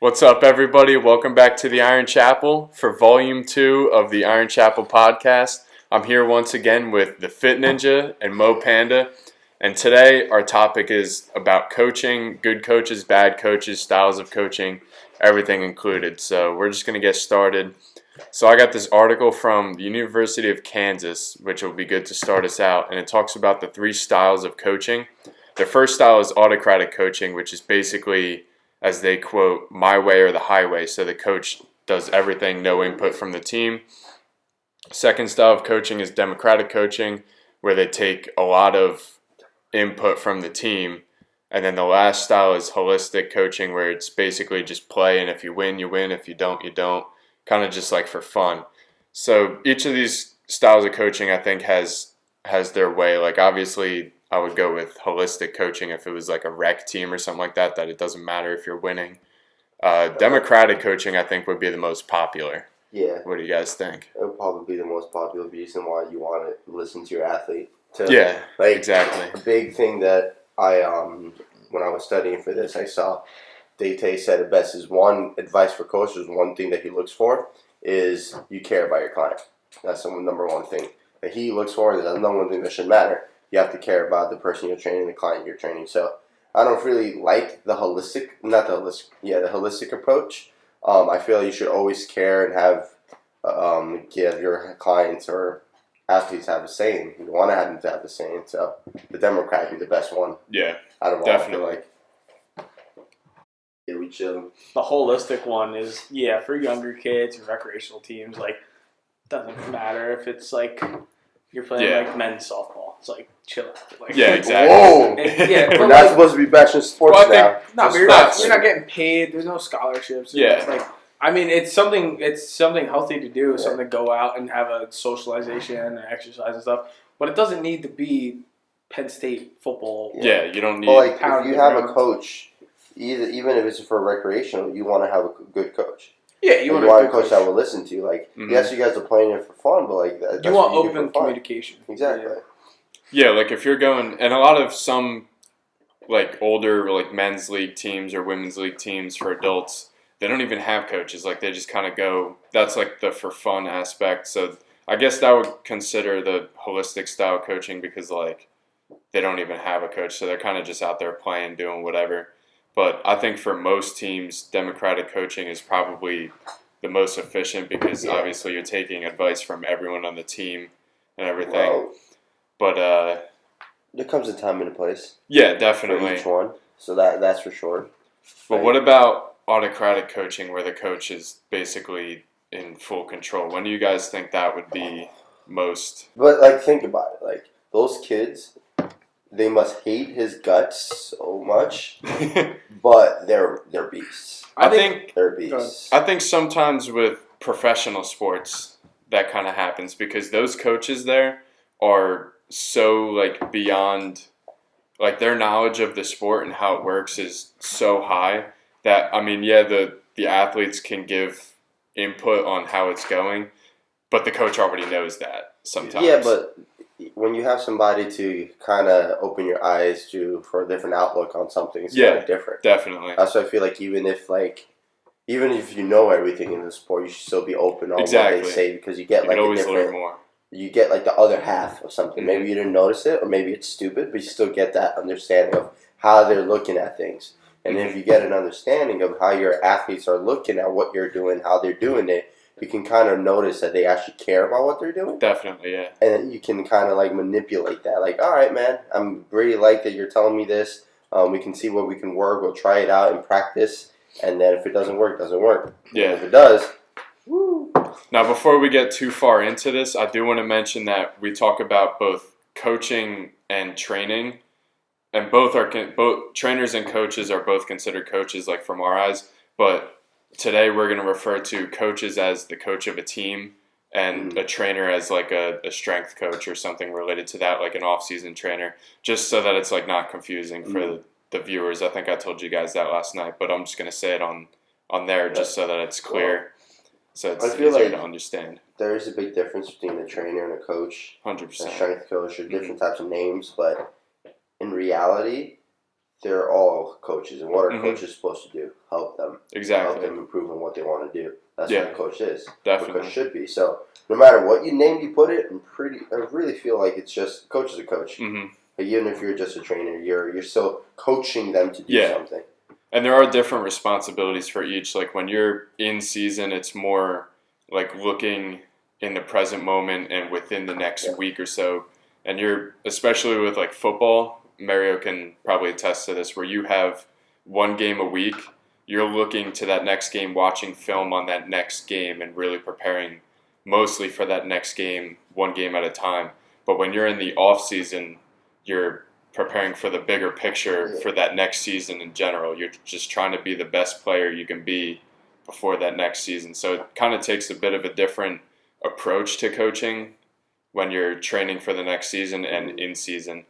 What's up, everybody? Welcome back to the Iron Chapel for Volume 2 of the Iron Chapel podcast. I'm here once again with the Fit Ninja and Mo Panda, and today our topic is about coaching, good coaches, bad coaches, styles of coaching, everything included. So we're just going to get started. So I got this article from the University of Kansas, which will be good to start us out, and it talks about the 3 styles of coaching. The first style is autocratic coaching, which is basically, as they quote, my way or the highway. So the coach does everything, no input from the team. Second style of coaching is democratic coaching, where they take a lot of input from the team. And then the last style is holistic coaching, where it's basically just play, and if you win, you win. If you don't, you don't. Kind of just like for fun. So each of these styles of coaching, I think, has their way. Like, obviously, I would go with holistic coaching if it was like a rec team or something like that it doesn't matter if you're winning. Democratic coaching, I think, would be the most popular. Yeah. What do you guys think? It would probably be the most popular reason why you want to listen to your athlete. Yeah, exactly. A big thing that I, when I was studying for this, I saw Date said it best is one advice for coaches, one thing that he looks for is you care about your client. That's the number one thing that he looks for, and that's the number one thing that should matter. You have to care about the person you're training, the client you're training. So I don't really like the holistic approach. I feel you should always care and have give your clients or athletes have a saying. You want to have them to have the saying. So the Democrat would be the best one. Yeah, out of all, definitely. I feel like. Yeah, we chill. The holistic one is, for younger kids and recreational teams, doesn't matter if it's you're playing men's softball. It's chill out. Exactly. Whoa! But we're not supposed to be bashing sports now. No, but you're not getting paid. There's no scholarships. It's something healthy to do, something to go out and have a socialization and exercise and stuff. But it doesn't need to be Penn State football. Yeah, you don't need. Well, if you have a coach, even if it's for recreational, you want to have a good coach. Yeah, you want a coach that will listen to you. Yes, you guys are playing it for fun, but that's you want open communication. Exactly. Yeah, if you're going, and a lot of some older men's league teams or women's league teams for adults, they don't even have coaches. They just kind of go. That's the for fun aspect. So I guess that would consider the holistic style coaching because they don't even have a coach, so they're kind of just out there playing, doing whatever. But I think for most teams, democratic coaching is probably the most efficient because obviously you're taking advice from everyone on the team and everything. Well, but there comes a time and a place. Yeah, definitely. For each one, so that's for sure. But what about autocratic coaching, where the coach is basically in full control? When do you guys think that would be most? But think about it. Those kids, they must hate his guts so much, but they're beasts. I think they're beasts. I think sometimes with professional sports that kind of happens because those coaches there are so beyond their knowledge of the sport and how it works is so high that the athletes can give input on how it's going, but the coach already knows that sometimes. Yeah, but when you have somebody to kind of open your eyes for a different outlook on something, it's kind of different. Definitely. So I feel even if you know everything in the sport, you should still be open on what they say because you get you can always learn more. You get the other half of something. Mm-hmm. Maybe you didn't notice it, or maybe it's stupid, but you still get that understanding of how they're looking at things. And if you get an understanding of how your athletes are looking at what you're doing, how they're doing it, you can kind of notice that they actually care about what they're doing. Definitely, yeah. And then you can kind of manipulate that. All right, man, I'm really that you're telling me this. We can see what we can work. We'll try it out and practice. And then if it doesn't work, it doesn't work. Yeah. And if it does, woo. Now, before we get too far into this, I do want to mention that we talk about both coaching and training. And both trainers and coaches are both considered coaches, from our eyes. But today we're going to refer to coaches as the coach of a team and a trainer as a strength coach or something related to that, an off-season trainer, just so that it's not confusing for the viewers. I think I told you guys that last night, but I'm just going to say it on there just so that it's clear, so it's easier to understand. There is a big difference between a trainer and a coach. 100%. A strength coach are different types of names, but in reality, they're all coaches, and what are Mhm. coaches supposed to do? Help them. Exactly. Help them improve on what they want to do. That's Yeah. what a coach is. Definitely. What a coach should be. So no matter what you put it, I really feel like it's just coach is a coach. Mm-hmm. But even if you're just a trainer, you're still coaching them to do something. And there are different responsibilities for each. Like when you're in season, it's more like looking in the present moment and within the next week or so. And you're, especially with like football, Mario can probably attest to this, where you have one game a week, you're looking to that next game, watching film on that next game and really preparing mostly for that next game, one game at a time. But when you're in the off season, you're preparing for the bigger picture for that next season in general. You're just trying to be the best player you can be before that next season. So it kind of takes a bit of a different approach to coaching when you're training for the next season and in season.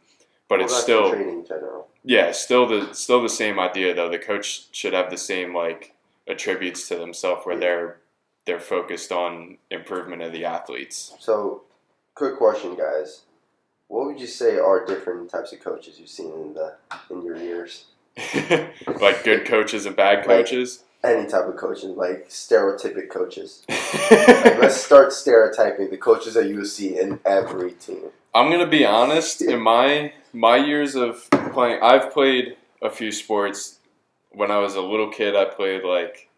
But it's still training in general. Yeah, still the same idea though. The coach should have the same like attributes to themselves where they're focused on improvement of the athletes. So, quick question, guys. What would you say are different types of coaches you've seen in your years? Like good coaches and bad coaches? Like any type of coaching, like stereotypic coaches. Let's start stereotyping the coaches that you see in every team. I'm going to be honest. In my years of playing, I've played a few sports. When I was a little kid, I played like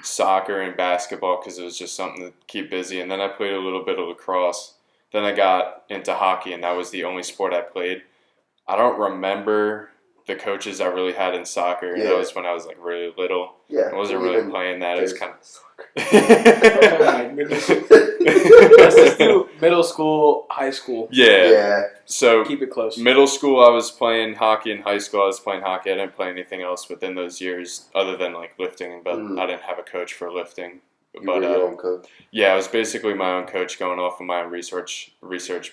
soccer and basketball because it was just something to keep busy. And then I played a little bit of lacrosse. Then I got into hockey, and that was the only sport I played. I don't remember the coaches I really had in soccer. Yeah. That was when I was like really little. Yeah, I wasn't really playing that. It was kind of soccer. Let's just do middle school, high school. Yeah. So keep it close. Middle school, I was playing hockey. In high school, I was playing hockey. I didn't play anything else within those years other than like lifting, but I didn't have a coach for lifting. You were your own coach? Yeah, I was basically my own coach going off of my own research.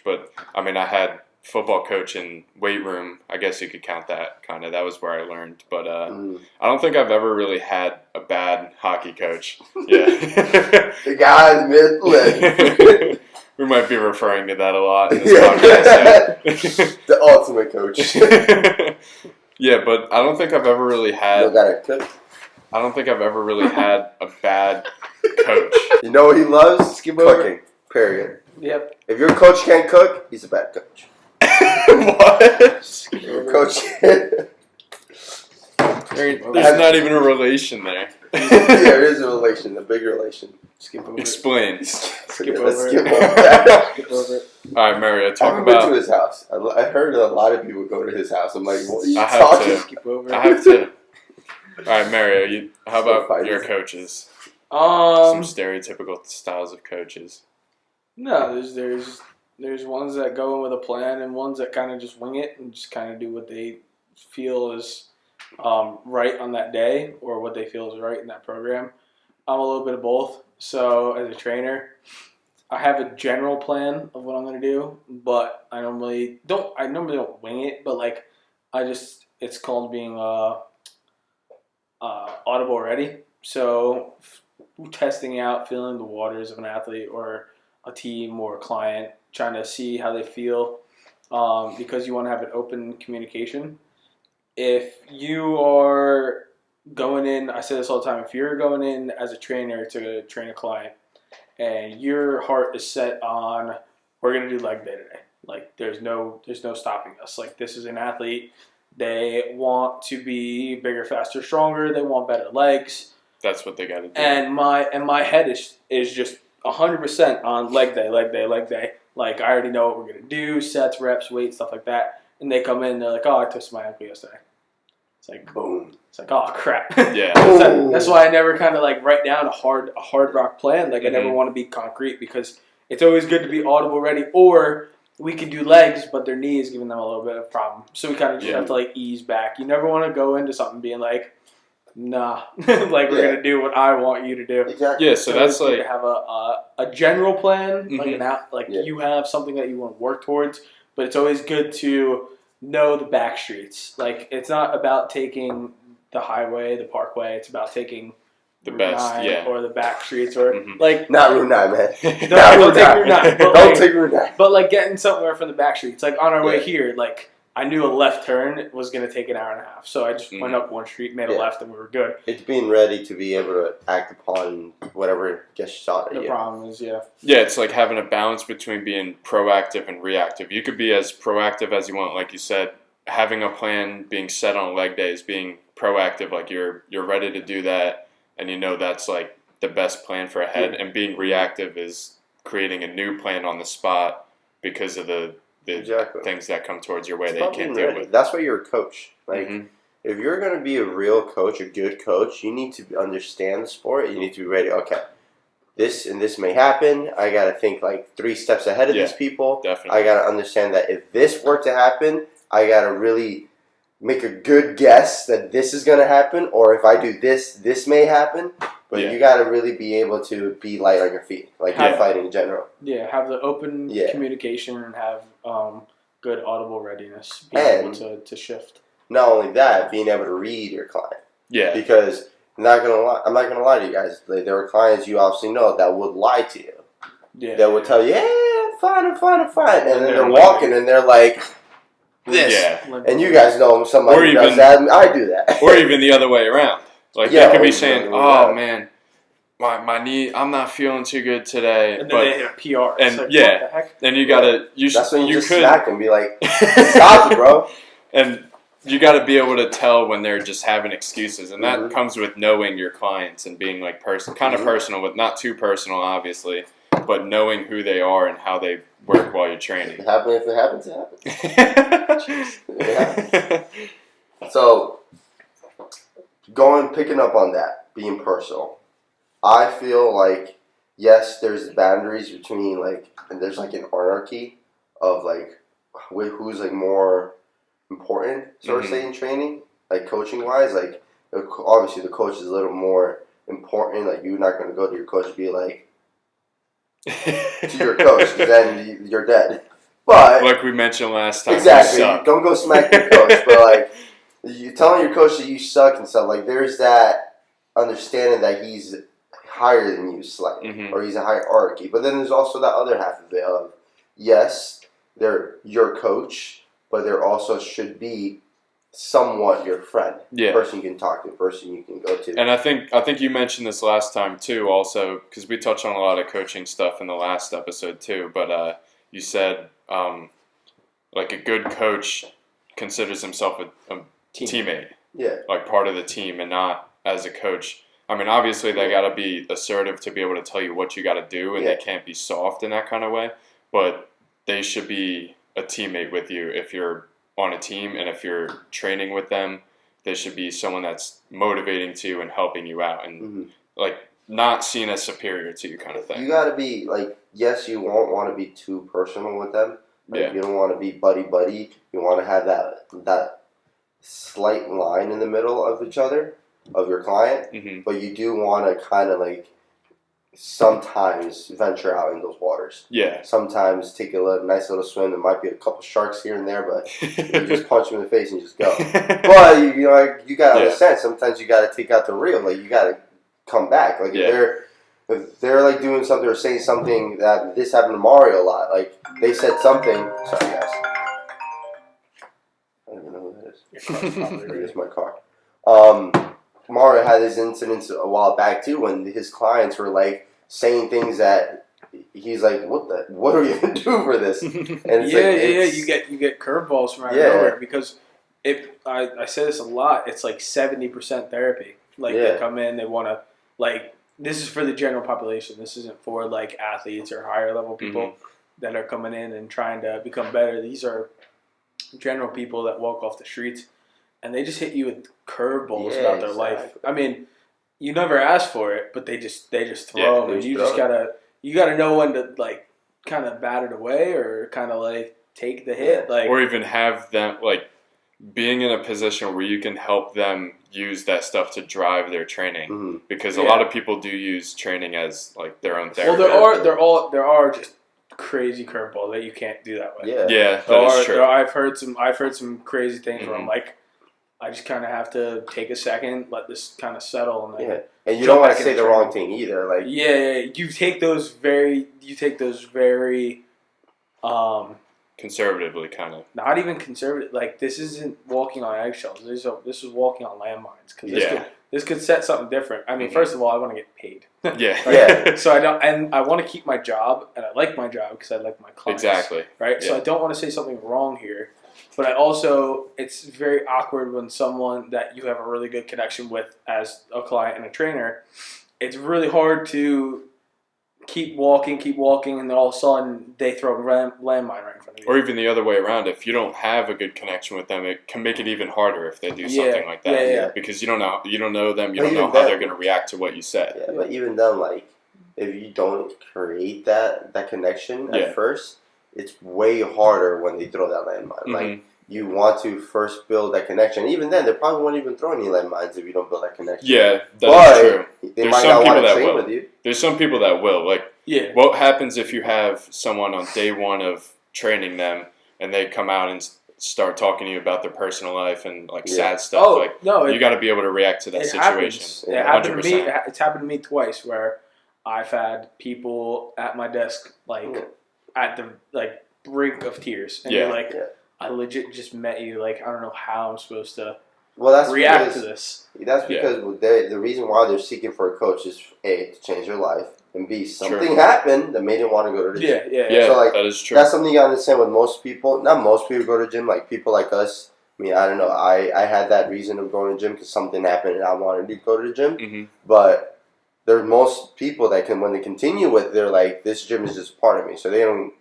But, I mean, I had football coach and weight room. I guess you could count that kind of. That was where I learned. But I don't think I've ever really had a bad hockey coach. Yeah. The guy mid-lip. We might be referring to that a lot in this podcast. Yeah. The ultimate coach. Yeah, but I don't think I've ever really had... You got a cook? I don't think I've ever really had a bad coach. You know what he loves? Cooking. Period. Yep. If your coach can't cook, he's a bad coach. What? Your coach There's not even a relation there. Yeah, there is a relation, a big relation. Skip over Explain. it. Skip over that. Skip over it. All right, Mario, I haven't been to his house. I heard a lot of people go to his house. I'm like, what are you talking? Skip over it. I have to. All right, Mario, how about your coaches? Some stereotypical styles of coaches. No, there's ones that go in with a plan and ones that kind of just wing it and just kind of do what they feel is right on that day or what they feel is right in that program. I'm a little bit of both. So as a trainer, I have a general plan of what I'm going to do, but I normally don't wing it, but like it's called being audible ready. So testing out, feeling the waters of an athlete or a team or a client, trying to see how they feel, because you want to have an open communication. If you are going in, I say this all the time, if you're going in as a trainer to train a client and your heart is set on, we're going to do leg day today. Like there's no stopping us. Like this is an athlete. They want to be bigger, faster, stronger. They want better legs. That's what they got to do. And my head is just 100% on leg day. Like I already know what we're gonna do, sets, reps, weight, stuff like that. And they come in, and they're like, "Oh, I twisted my ankle yesterday." It's like boom. It's like, oh crap. Yeah. That's why I never kind of like write down a hard rock plan. Like I never want to be concrete because it's always good to be audible ready. Or we can do legs, but their knee is giving them a little bit of a problem. So we kind of just have to like ease back. You never want to go into something being like, nah, like we're gonna do what I want you to do. Exactly. Yeah, so that's like to have a general plan, you have something that you want to work towards, but it's always good to know the back streets. Like it's not about taking the highway, the parkway. It's about taking the Route best, 9 or the back streets, or like not Route 9, man. Don't take Route 9. Don't take Route 9. But like getting somewhere from the back streets, like on our way here, like. I knew a left turn was going to take an hour and a half. So I just went up one street, made a left, and we were good. It's being ready to be able to act upon whatever gets shot at you. The problem is, Yeah, it's like having a balance between being proactive and reactive. You could be as proactive as you want, like you said. Having a plan, being set on leg days, being proactive, like you're ready to do that, and you know that's like the best plan for ahead. And being reactive is creating a new plan on the spot because of the things that come towards your way that you can't deal with. That's why you're a coach. Like, if you're going to be a real coach, a good coach, you need to understand the sport. You need to be ready. Okay, this and this may happen. I got to think like 3 steps ahead of these people. Definitely. I got to understand that if this were to happen, I got to really make a good guess that this is going to happen. Or if I do this, this may happen. But you got to really be able to be light on your feet, like you're fighting in general. Yeah, have the open communication and have good audible readiness, being able to shift. Not only that, being able to read your client. Yeah. Because I'm not gonna lie to you guys. Like, there are clients you obviously know that would lie to you. Yeah. That would tell you, I'm fine, and then they're walking and they're like this. Yeah. And you guys know somebody who does that. And I do that. Or even the other way around. Like they could be saying, "Oh man, my knee, I'm not feeling too good today." And then they hit a PR. And like, what the heck? and you gotta That's when you just could smack and be like, "Stop it, bro." And you got to be able to tell when they're just having excuses, and that comes with knowing your clients and being like kind of personal, but not too personal, obviously. But knowing who they are and how they work while you're training. If it happens, it happens. So, picking up on that, being personal, I feel like, yes, there's boundaries between, like, and there's, like, an hierarchy of, like, who's, like, more important, sort of say, in training, like, coaching-wise. Like, obviously, the coach is a little more important. Like, you're not going to go to your coach and be like, to your coach, because then you're dead. But like we mentioned last time, exactly, don't go smack your coach. But like, you telling your coach that you suck and stuff, like, there's that understanding that he's higher than you slightly, or he's a hierarchy. But then there's also that other half of it of, yes, they're your coach, but there also should be somewhat your friend, person you can talk to, person you can go to. And I think you mentioned this last time too, also because we touched on a lot of coaching stuff in the last episode too. But you said like a good coach considers himself a teammate, like part of the team, and not as a coach. I mean, obviously they got to be assertive to be able to tell you what you got to do, and they can't be soft in that kind of way. But they should be a teammate with you if you're on a team, and if you're training with them, they should be someone that's motivating to you and helping you out, and like not seen as superior to you, kind of thing. You got to be like, yes, you won't want to be too personal with them. Like, you don't want to be buddy. You want to have that slight line in the middle of each other, of your client, but you do want to kind of like sometimes venture out in those waters. Yeah. Sometimes take a nice little swim. There might be a couple sharks here and there, but you just punch them in the face and just go. But you got to understand, sometimes you got to take out the reel. Like, you got to come back. Like, if they're like doing something or saying something, that this happened to Mario a lot. Like, they said something. Sorry, guys. I don't even know who that is. It's my car. Mario had this incident a while back too, when his clients were like saying things that he's like, what are we gonna do for this? And it's you get curveballs from out of nowhere, because I say this a lot. It's like 70% therapy. Like, they come in, they want to, like, this is for the general population. This isn't for like athletes or higher level people that are coming in and trying to become better. These are general people that walk off the streets, and they just hit you with curveballs about their life. I mean, you never ask for it, but they just throw them, and you gotta know when to, like, kind of bat it away or kind of like take the hit, like, or even have them, like, being in a position where you can help them use that stuff to drive their training, because a lot of people do use training as like their own therapy. Well, there are just crazy curveballs that you can't do that way. That is true. I've heard some crazy things where I'm like, I just kind of have to take a second, let this kind of settle, and then and you don't want to say the wrong thing either. Like, you take those very conservatively, kind of. Not even conservative. Like, this isn't walking on eggshells. This is walking on landmines. Because this could set something different. I mean, first of all, I want to get paid. Yeah. Right? So I want to keep my job, and I like my job because I like my clients. Exactly. Right? Yeah. So I don't want to say something wrong here. But it's very awkward when someone that you have a really good connection with as a client and a trainer, it's really hard to keep walking, and then all of a sudden they throw a landmine right in front of you. Or even the other way around. If you don't have a good connection with them, it can make it even harder if they do something like that. Yeah. Because you don't know them, you don't know how they're going to react to what you said. Yeah, but even then, like, if you don't create that connection at first, it's way harder when they throw that landmine. Mm-hmm. Like, you want to first build that connection. Even then, they probably won't even throw any landmines if you don't build that connection. Yeah, that's true. They might not want to train with you. There's some people that will. Like, what happens if you have someone on day one of training them and they come out and start talking to you about their personal life and like sad stuff? Oh, like, no, you got to be able to react to that situation. It happened to me. It's happened to me twice where I've had people at my desk at the brink of tears, and you're like, I legit just met you. Like, I don't know how I'm supposed to react to this. That's because the reason why they're seeking for a coach is A, to change your life, and B, something happened that made them want to go to the gym. Yeah, so, like, that is true. That's something you gotta understand with most people. Not most people go to the gym, like people like us. I mean, I don't know. I had that reason of going to the gym because something happened and I wanted to go to the gym. Mm-hmm. But there's most people that when they continue with, they're like, this gym is just part of me. So they don't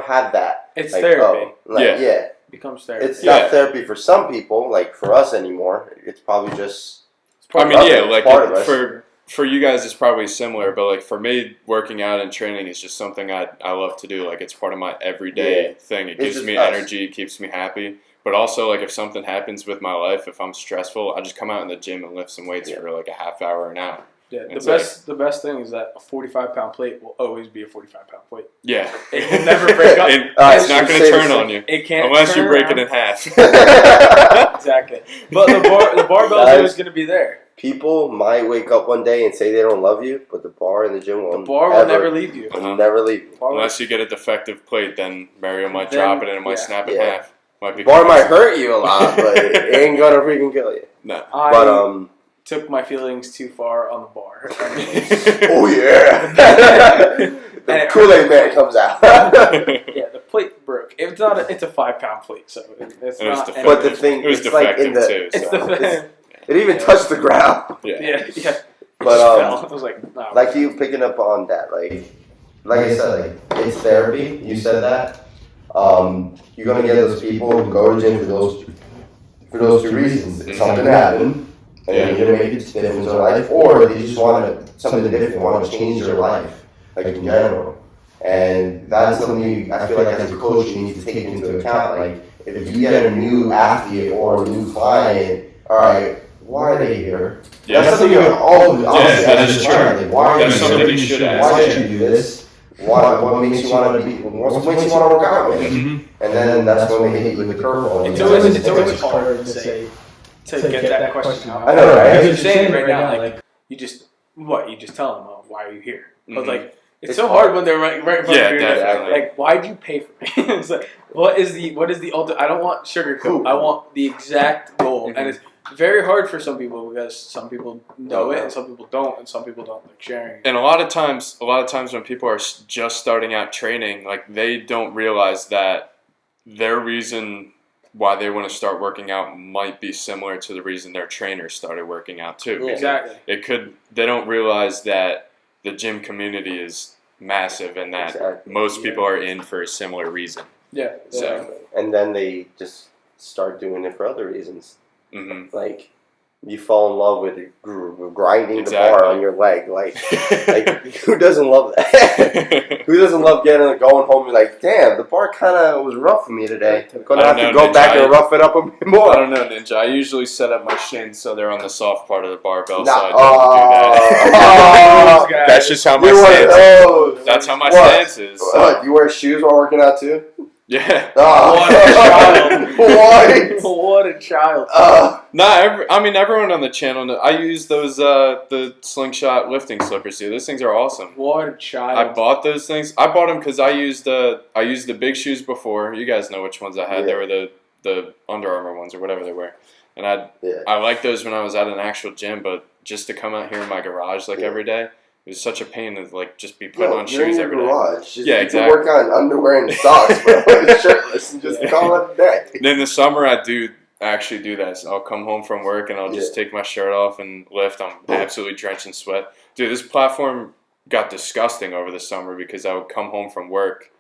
have that. It's therapy. It becomes therapy. It's not therapy for some people, like for us anymore. It's probably just. I mean, like for you guys, it's probably similar, but like for me, working out and training is just something I love to do. Like, it's part of my everyday thing. It gives me energy, keeps me happy. But also, like, if something happens with my life, if I'm stressful, I just come out in the gym and lift some weights for like a half hour, an hour. Yeah, the best thing is that a 45-pound plate will always be a 45-pound plate. Yeah. It will never break up. It's not going to turn on you. It can't unless you break it in half. Exactly. But the barbell is always going to be there. People might wake up one day and say they don't love you, but the bar in the gym won't. The bar will never leave you. Never leave you. Unless you get a defective plate, then Mario might drop it and it might snap in half. The bar might hurt you a lot, but it ain't going to freaking kill you. No. But took my feelings too far on the bar. Oh yeah, the Kool-Aid man comes out. Yeah, the plate broke. It's not. It's a 5-pound plate, so it's not. But the thing, it was defective too. It even touched the ground. Yeah. But I was like, nah, like you picking up on that, like I said, like it's therapy. You said that. You're gonna get those people who go to gym for those two reasons. Something happened. And you're going to make a difference in their life, or they just want something different, want to change their life, like in general. And that's something I feel like as a coach you need to take into account. Like, if you get a new athlete or a new client, all right, why are they here? Yeah. That's something you're always that is true. Like, why are that's you something here? you should ask. Why should you do this? What makes you want to work out with? Mm-hmm. And then that's when they hit you with the curveball. It's always hard to say. To get that question out. I know, right? You're saying right now, like, you just tell them, why are you here? But, like, it's so hard when they're right in front of you. Definitely. Like, why'd you pay for me? It's like, what is the ultimate? I don't want sugarcoat. I want the exact goal. Mm-hmm. And it's very hard for some people because some people know it and some people don't, and some people don't like sharing it. And a lot of times when people are just starting out training, like, they don't realize that their reason why they want to start working out might be similar to the reason their trainer started working out too. Yeah. Exactly. They don't realize that the gym community is massive and that most people are in for a similar reason. Yeah. So. And then they just start doing it for other reasons. Mm-hmm. Like, you fall in love with grinding the bar on your leg. Like who doesn't love that? Who doesn't love going home and like, damn, the bar kind of was rough for me today. I'm going to have to go back and rough it up a bit more. I don't know, Ninja. I usually set up my shins so they're on the soft part of the barbell, so I don't do that. That's just how my stance is. That's how my stance is. Do you wear shoes while working out too? Yeah. Oh, What a child! What? What a child! Everyone on the channel. I use those the slingshot lifting slippers. Too. Those things are awesome. What a child! I bought those things. I bought them because I used the big shoes before. You guys know which ones I had. Yeah. They were the Under Armour ones or whatever they were. And Yeah. I liked those when I was at an actual gym, but just to come out here in my garage every day, it was such a pain to just be putting on you're in shoes your every day. garage. Just, Yeah, you exactly. can work on underwear and socks, bro. And shirtless and just call it a day. And in the summer, I do actually do that. So I'll come home from work and I'll just take my shirt off and lift. I'm absolutely drenched in sweat. Dude, this platform got disgusting over the summer because I would come home from work,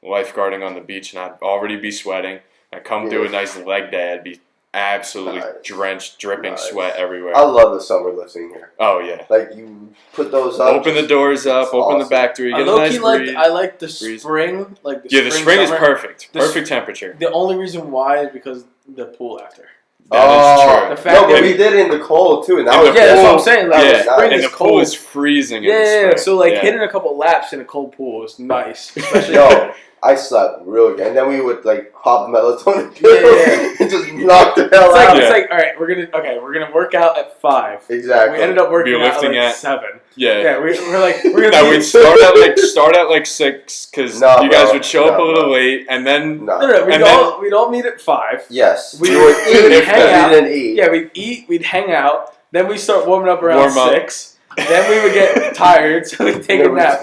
lifeguarding on the beach, and I'd already be sweating. I'd come do a nice leg day. I'd be absolutely drenched, dripping sweat everywhere. I love the summer lifting here. Oh, yeah. Like, you put those up. Open the doors up, open the back door, you get a nice breeze. I like the spring. The spring is perfect. Perfect temperature. The only reason why is because the pool after. That is true. The fact but we did it in the cold, too. And that was that's what I'm saying. Like, spring and is the pool cold. is freezing in the Yeah, spring. so hitting a couple laps in a cold pool is nice. Especially Yo, I slept real good. And then we would, pop melatonin pills and just knock the hell out. It's like, all right, we're gonna work out at 5. Exactly. We ended up working out lifting at at 7. Yeah. Yeah, we're gonna. No, we'd start at 6 because you guys would show up a little late, and then We'd all meet at 5. Yes. We would eat we'd hang out. We didn't eat. Yeah, we'd eat. We'd hang out. Then we start warming up around 6. Then we would get tired, so we'd take a nap.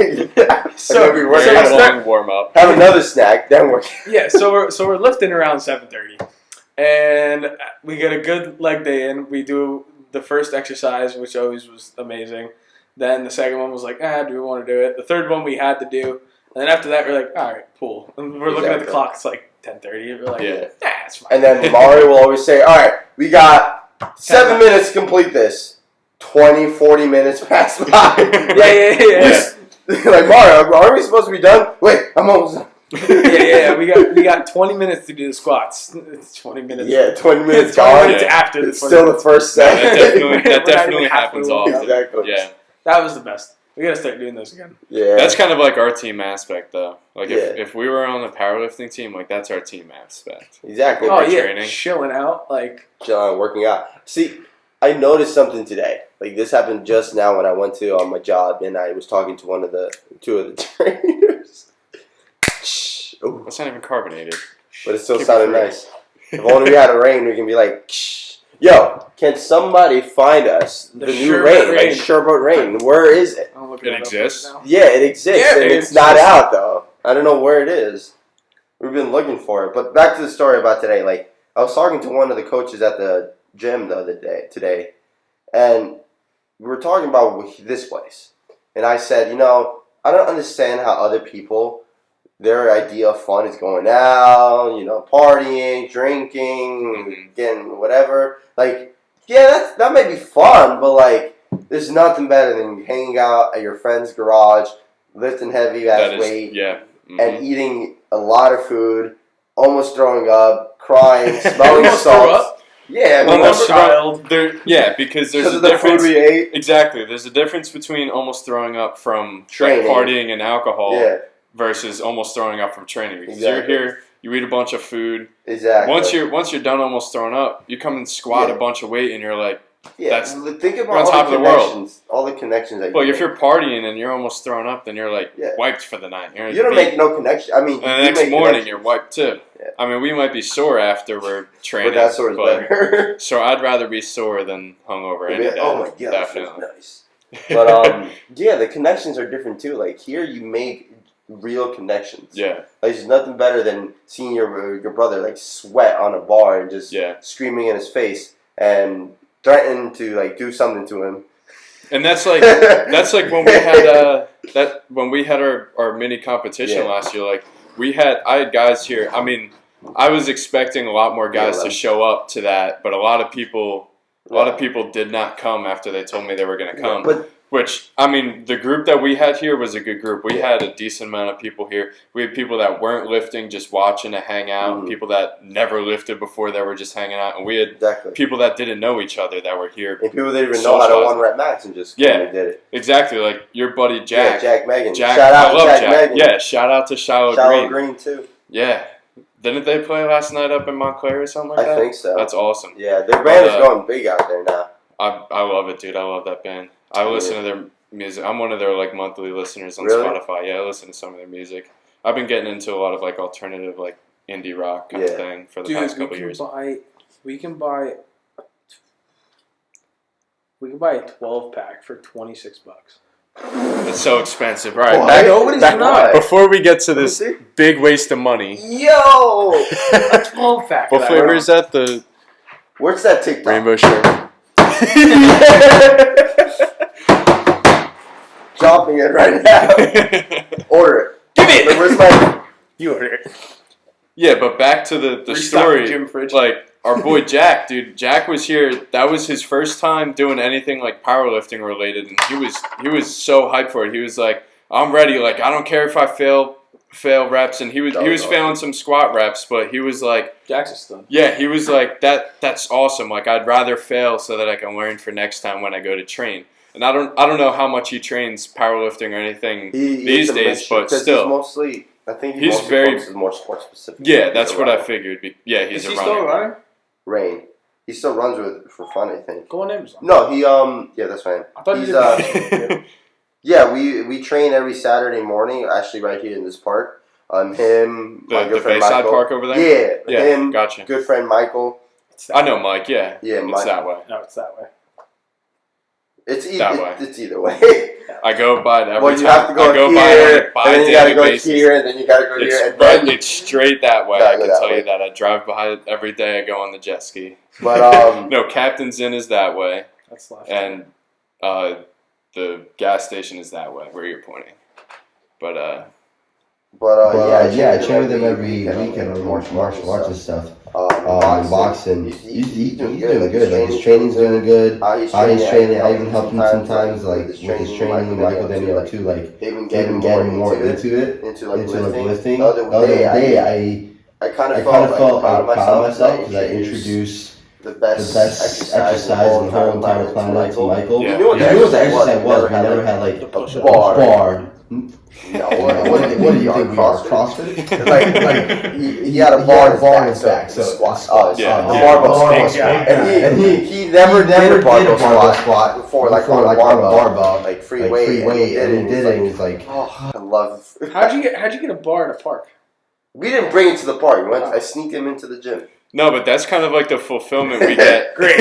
So we work have out a long warm up. Have another snack, then work. Yeah, so we're lifting around 7:30, and we get a good leg day in. We do the first exercise, which always was amazing. Then the second one was like, do we want to do it? The third one we had to do, and then after that we're like, all right, pool. And we're looking at the clock. It's like 10:30. We're like, it's fine. And then Mario will always say, all right, we got 7 minutes to complete this. 20, 40 minutes pass by. Yeah. Like, Mario, are we supposed to be done? Wait, I'm almost done. Yeah. We got 20 minutes to do the squats. It's 20 minutes. Yeah, 20 minutes 20 minutes after it's still the first set. That definitely happens often. Exactly. Yeah. That was the best. We gotta start doing this again. Yeah. That's kind of like our team aspect, though. Like, if we were on a powerlifting team, that's our team aspect. Exactly. Training. Chilling out, chilling, working out. See, I noticed something today. This happened just now when I went to my job, and I was talking to two of the trainers. Shh. Ooh. That's not even carbonated. But it still sounded nice. If only we had a rain, we can be like, shh. Yo, can somebody find us the new rain? Sherbet Rain. Where is it? It exists? Right yeah, it exists. Yeah, and it's not out, though. I don't know where it is. We've been looking for it. But back to the story about today. I was talking to one of the coaches at the gym today, and we were talking about this place. And I said, I don't understand how other people, their idea of fun is going out, partying, drinking, getting whatever. That may be fun, but there's nothing better than hanging out at your friend's garage, lifting heavy ass weight, and eating a lot of food, almost throwing up, crying, smelling salt. Yeah, almost child. Because there's a of the difference. Food we ate. Exactly, there's a difference between almost throwing up from training, partying and alcohol, versus almost throwing up from training. Because you're here, you eat a bunch of food. Exactly. Once you're done almost throwing up, you come and squat a bunch of weight, and you're like, think about on top of the world. All the connections that if you're partying and you're almost throwing up, then you're wiped for the night. You don't make no connection. I mean, and the next morning you're wiped too. Yeah. I mean, we might be sore after we're training, but that sore is better. So I'd rather be sore than hungover any day. Oh my god, definitely. Nice. But the connections are different too. Here you make real connections. Yeah. There's nothing better than seeing your brother sweat on a bar and just screaming in his face and threatening to do something to him. And that's like when we had our mini competition last year. I had guys here. I mean, I was expecting a lot more guys to show up to that, but a lot of people did not come after they told me they were going to come. The group that we had here was a good group. We had a decent amount of people here. We had people that weren't lifting, just watching to hang out. People that never lifted before, that were just hanging out. And we had people that didn't know each other that were here. And people that didn't even know how to 1 rep max and just did it. Exactly. Like your buddy Jack. Yeah, Jack Megan. Shout out to Jack Megan. Yeah, shout out to Shiloh Green. Green too. Yeah. Didn't they play last night up in Montclair or something like that? I think so. That's awesome. Yeah, their band is going big out there now. I love it, dude. I love that band. I listen to their music. I'm one of their like monthly listeners on Really? Spotify. Yeah, I listen to some of their music. I've been getting into a lot of like alternative like indie rock kind of thing for the past couple years. We can buy a 12-pack for $26. It's so expensive. All right, before we get to this big waste of money. Yo! A 12-pack. What flavor is that? The Where's that TikTok? rainbow sherbet. Dropping it right now. Order it. Give me it. Where's my... You order it. Yeah, but back to the story. Gym fridge. Like, our boy Jack, dude. Jack was here. That was his first time doing anything like powerlifting related, and he was so hyped for it. He was like, "I'm ready. Like, I don't care if I fail reps." And he was failing some squat reps, but he was like, Jack's a stud. yeah, he was like That's awesome. Like, I'd rather fail so that I can learn for next time when I go to train. And I don't know how much he trains powerlifting or anything these days, but still, I think he's very more sport specific. Yeah, that's what I figured. Yeah, he's Is he a runner. still running? Rain. He still runs for fun, I think. Go on Amazon. No, he yeah, that's fine. I thought he's did. yeah, we train every Saturday morning, actually right here in this park. Him, my good the friend Bayside Michael. Park over there. Yeah, him. Gotcha. Good friend Michael. I know Mike. Yeah, Yeah, it's that way. No, it's that way. It's either way. I go by it every well, time. you have to go here, and then you gotta go here, and then you gotta go here, and then it's straight that way. I can tell you that. I drive by it every day. I go on the jet ski. But no, Captain's Inn is that way, That's left. and the gas station is that way where you're pointing. But yeah, I train with him every weekend on martial arts and stuff. Boxing. He's doing good. Like, his training's doing good. He's training. I even help him sometimes, like with his training. Michael Daniel too. Like, they've been getting more into it, into lifting. The other day, I kind of felt proud of myself because I introduced the best exercise in the whole entire planet to Michael. Yeah. He knew what the exercise was. We never had like a bar. No, what do you think we are? CrossFit? like he had a bar in his back, so squat. The barbell squat. And he never did a barbell squat before, like on a barbell, like free weight, and he did it. And he's like, oh, I love. How'd you get a bar in a park? We didn't bring it to the park. I sneaked him into the gym. no, but that's kind of like the fulfillment we get. Great.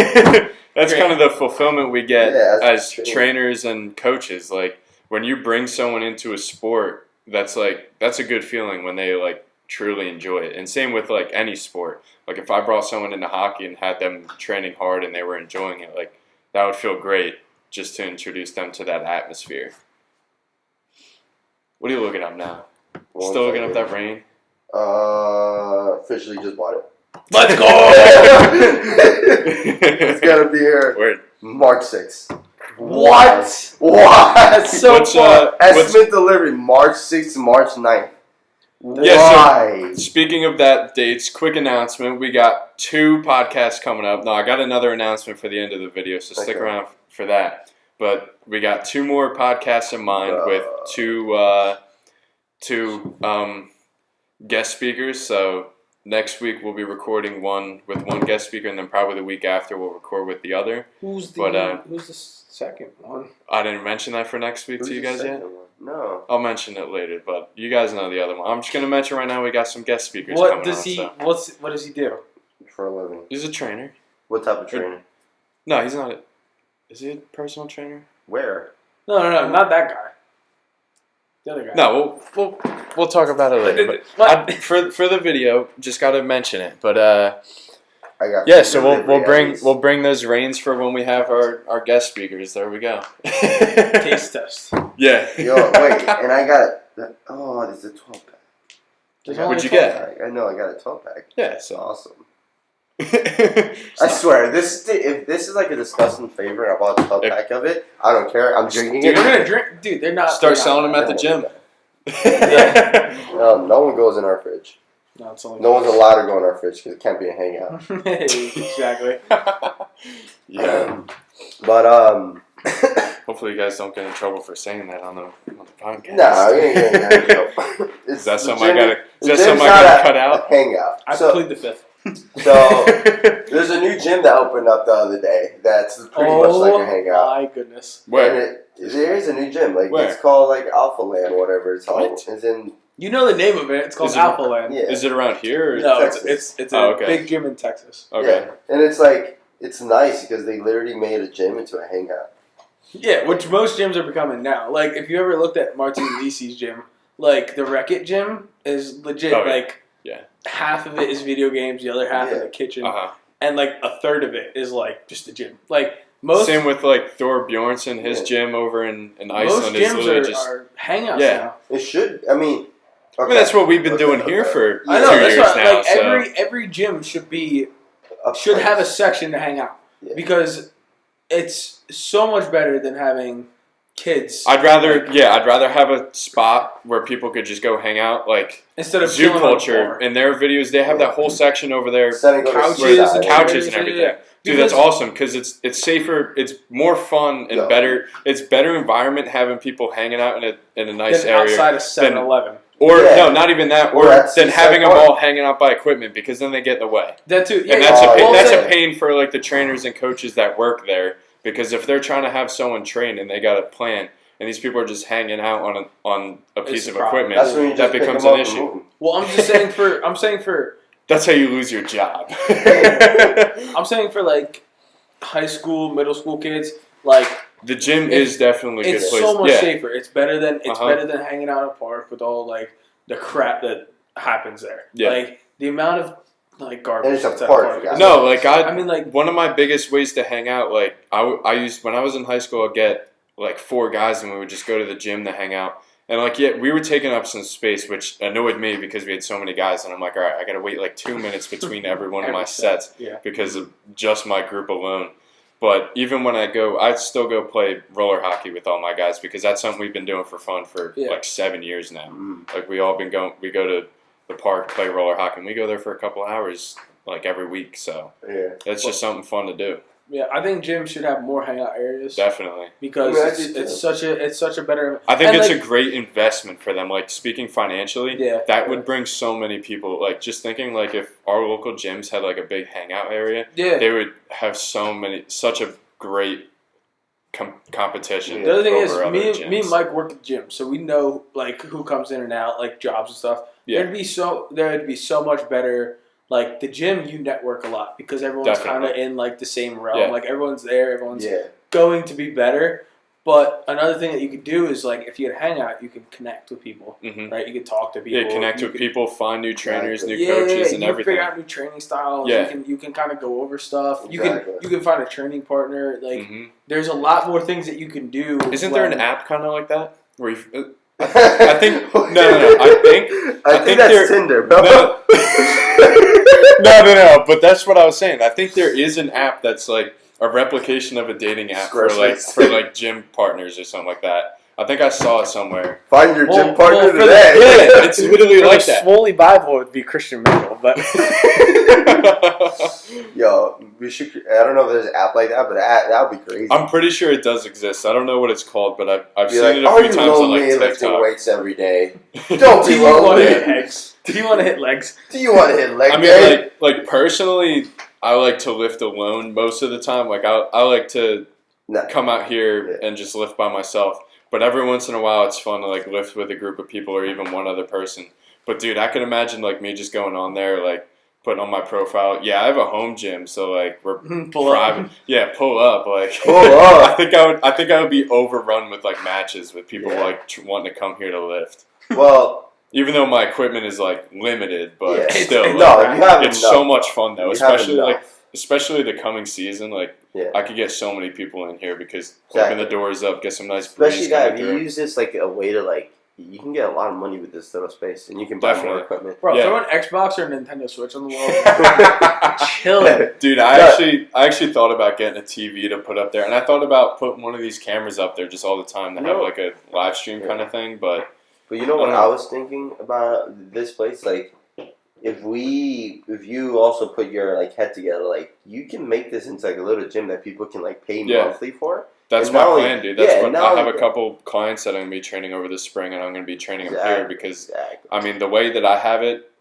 That's kind of the fulfillment we get as trainers. trainers and coaches. Like, when you bring someone into a sport, that's a good feeling when they like truly enjoy it. And same with like any sport. Like, if I brought someone into hockey and had them training hard and they were enjoying it, like, that would feel great just to introduce them to that atmosphere. What are you looking up now? Still looking up that rain? Officially just bought it. Let's go! It's gonna be here Word. March 6th. What? That's so What's, far. Estimate delivery March 6th to March 9th. Yeah, Why? so speaking of that dates, quick announcement. We got 2 podcasts coming up. No, I got another announcement for the end of the video, so stick around for that. But we got 2 more podcasts in mind with two guest speakers. So next week we'll be recording one with one guest speaker, and then probably the week after we'll record with the other. Who's the second one? I didn't mention that for next week to you guys yet. No. I'll mention it later, but you guys know the other one. I'm just gonna mention right now we got some guest speakers coming on. What does he do? For a living. He's a trainer. What type of trainer? No, he's not. Is he a personal trainer? Where? No, not that guy. The other guy. No, we'll talk about it later. But for the video, just gotta mention it. But I got so we'll bring those reins for when we have our guest speakers. There we go. Taste test. Yeah. Yo, wait, and I got it's a 12-pack. What'd you get? I know, I got a 12-pack. Yeah, That's so awesome. I swear, if this is like a disgusting favor and I bought a 12-pack of it, I don't care. I'm drinking it. We're gonna drink, dude. They're not. Start selling them at the gym. No one goes in our fridge. No, it's only. No one's allowed to go in our fridge because it can't be a hangout. Exactly. Yeah. But Hopefully, you guys don't get in trouble for saying that on the podcast. No, you ain't getting in trouble. Is that something I gotta cut out? Hangout. I plead the fifth. So there's a new gym that opened up the other day. That's pretty much like a hangout. Oh my goodness! Where? There is a new gym. Like Where? it's called like Alpha Land, whatever it's called. What? It's in. You know the name of it. It's called Alpha Land. Yeah. Is it around here? Or No, Texas. it's a big gym in Texas. Okay. Yeah. And it's like it's nice because they literally made a gym into a hangout. Yeah, which most gyms are becoming now. Like if you ever looked at Martin Lisi's gym, like the Wreck-It gym is legit. Oh, yeah. Like half of it is video games, the other half is the kitchen, and like a third of it is like just the gym. Like most. Same with like Thor Bjornsson, his gym over in Iceland. Most gyms is are hangouts now. It should. I mean. Okay. I mean, that's what we've been doing here for I know, 2 that's years what, now. like every gym should have a section to hang out because it's so much better than having kids. I'd rather have a spot where people could just go hang out. Like instead of Zoo Culture in their videos, they have that whole section over there, couches and everything. Yeah. Dude, that's awesome because it's safer, it's more fun and better. It's better environment having people hanging out in a nice area outside of 7-Eleven. Or no, not even that. Or than having them part. all hanging out by equipment because then they get in the way. That too. Yeah, And that's a pain for like the trainers and coaches that work there because if they're trying to have someone train and they got a plan and these people are just hanging out on a piece of equipment, that becomes an issue. Well, I'm saying for that's how you lose your job. I'm saying for like high school, middle school kids, like the gym is definitely a good place. It's so much safer. It's better than hanging out in a park with all like the crap that happens there. Yeah. Like the amount of like garbage. And it's a park. No, like I mean, like one of my biggest ways to hang out. Like I used when I was in high school, I'd get like 4 guys and we would just go to the gym to hang out. And like we were taking up some space, which annoyed me because we had so many guys. And I'm like, all right, I got to wait like 2 minutes between every one of my sets because of just my group alone. But even when I still go play roller hockey with all my guys because that's something we've been doing for fun for like 7 years now. Like we go to the park, play roller hockey, and we go there for a couple hours like every week. So it's just something fun to do. Yeah, I think gyms should have more hangout areas. Definitely. Because it's such a better. I think it's a great investment for them. Like speaking financially, that would bring so many people. Like just thinking, like if our local gyms had like a big hangout area, they would have such a great competition. The other thing is, gyms. me and Mike work at the gym, so we know like who comes in and out, like jobs and stuff. Yeah. There'd be so much better. Like the gym, you network a lot because everyone's kind of in like the same realm. Yeah. Like everyone's there, everyone's going to be better. But another thing that you could do is like if you had a hangout, you could connect with people, right? You could talk to people. Yeah, connect with people, find new trainers, new coaches, and everything. You figure out new training styles. Yeah. You can kind of go over stuff. Exactly. You can find a training partner. Like there's a lot more things that you can do. Isn't there an app kind of like that where you? I think no. I think that's Tinder, bro. No. But that's what I was saying. I think there is an app that's like a replication of a dating app for gym partners or something like that. I think I saw it somewhere. Find your gym partner today. It's literally like that. Fully Bible would be Christian Mingle, but yo, we should. I don't know if there's an app like that, but that would be crazy. I'm pretty sure it does exist. I don't know what it's called, but I've seen it a few times on like TikTok. Lifting weights every day. Don't be lonely. Do you want to hit legs? Do you want to hit legs? I mean, like personally, I like to lift alone most of the time. Like I like to come out here and just lift by myself. But every once in a while, it's fun to like lift with a group of people or even one other person. But dude, I can imagine like me just going on there, like putting on my profile. Yeah, I have a home gym, so like we're private. Yeah, pull up. Like pull up. I think I would be overrun with like matches with people like wanting to come here to lift. Well. Even though my equipment is like limited, but still, it's so much fun though. Especially the coming season. Like I could get so many people in here because open the doors up, get some nice breeze. Especially that if you use this like a way to like, you can get a lot of money with this little space, and you can buy more equipment. Bro, throw an Xbox or a Nintendo Switch on the wall. Chilling, dude. I actually thought about getting a TV to put up there, and I thought about putting one of these cameras up there just all the time to have like a live stream kind of thing, But you know what I was thinking about this place? Like, if you also put your like head together, like you can make this into like a little gym that people can like pay monthly for. That's my plan, dude. That's what I have a couple clients that I'm gonna be training over this spring, and I'm gonna be training them here because I mean the way that I have it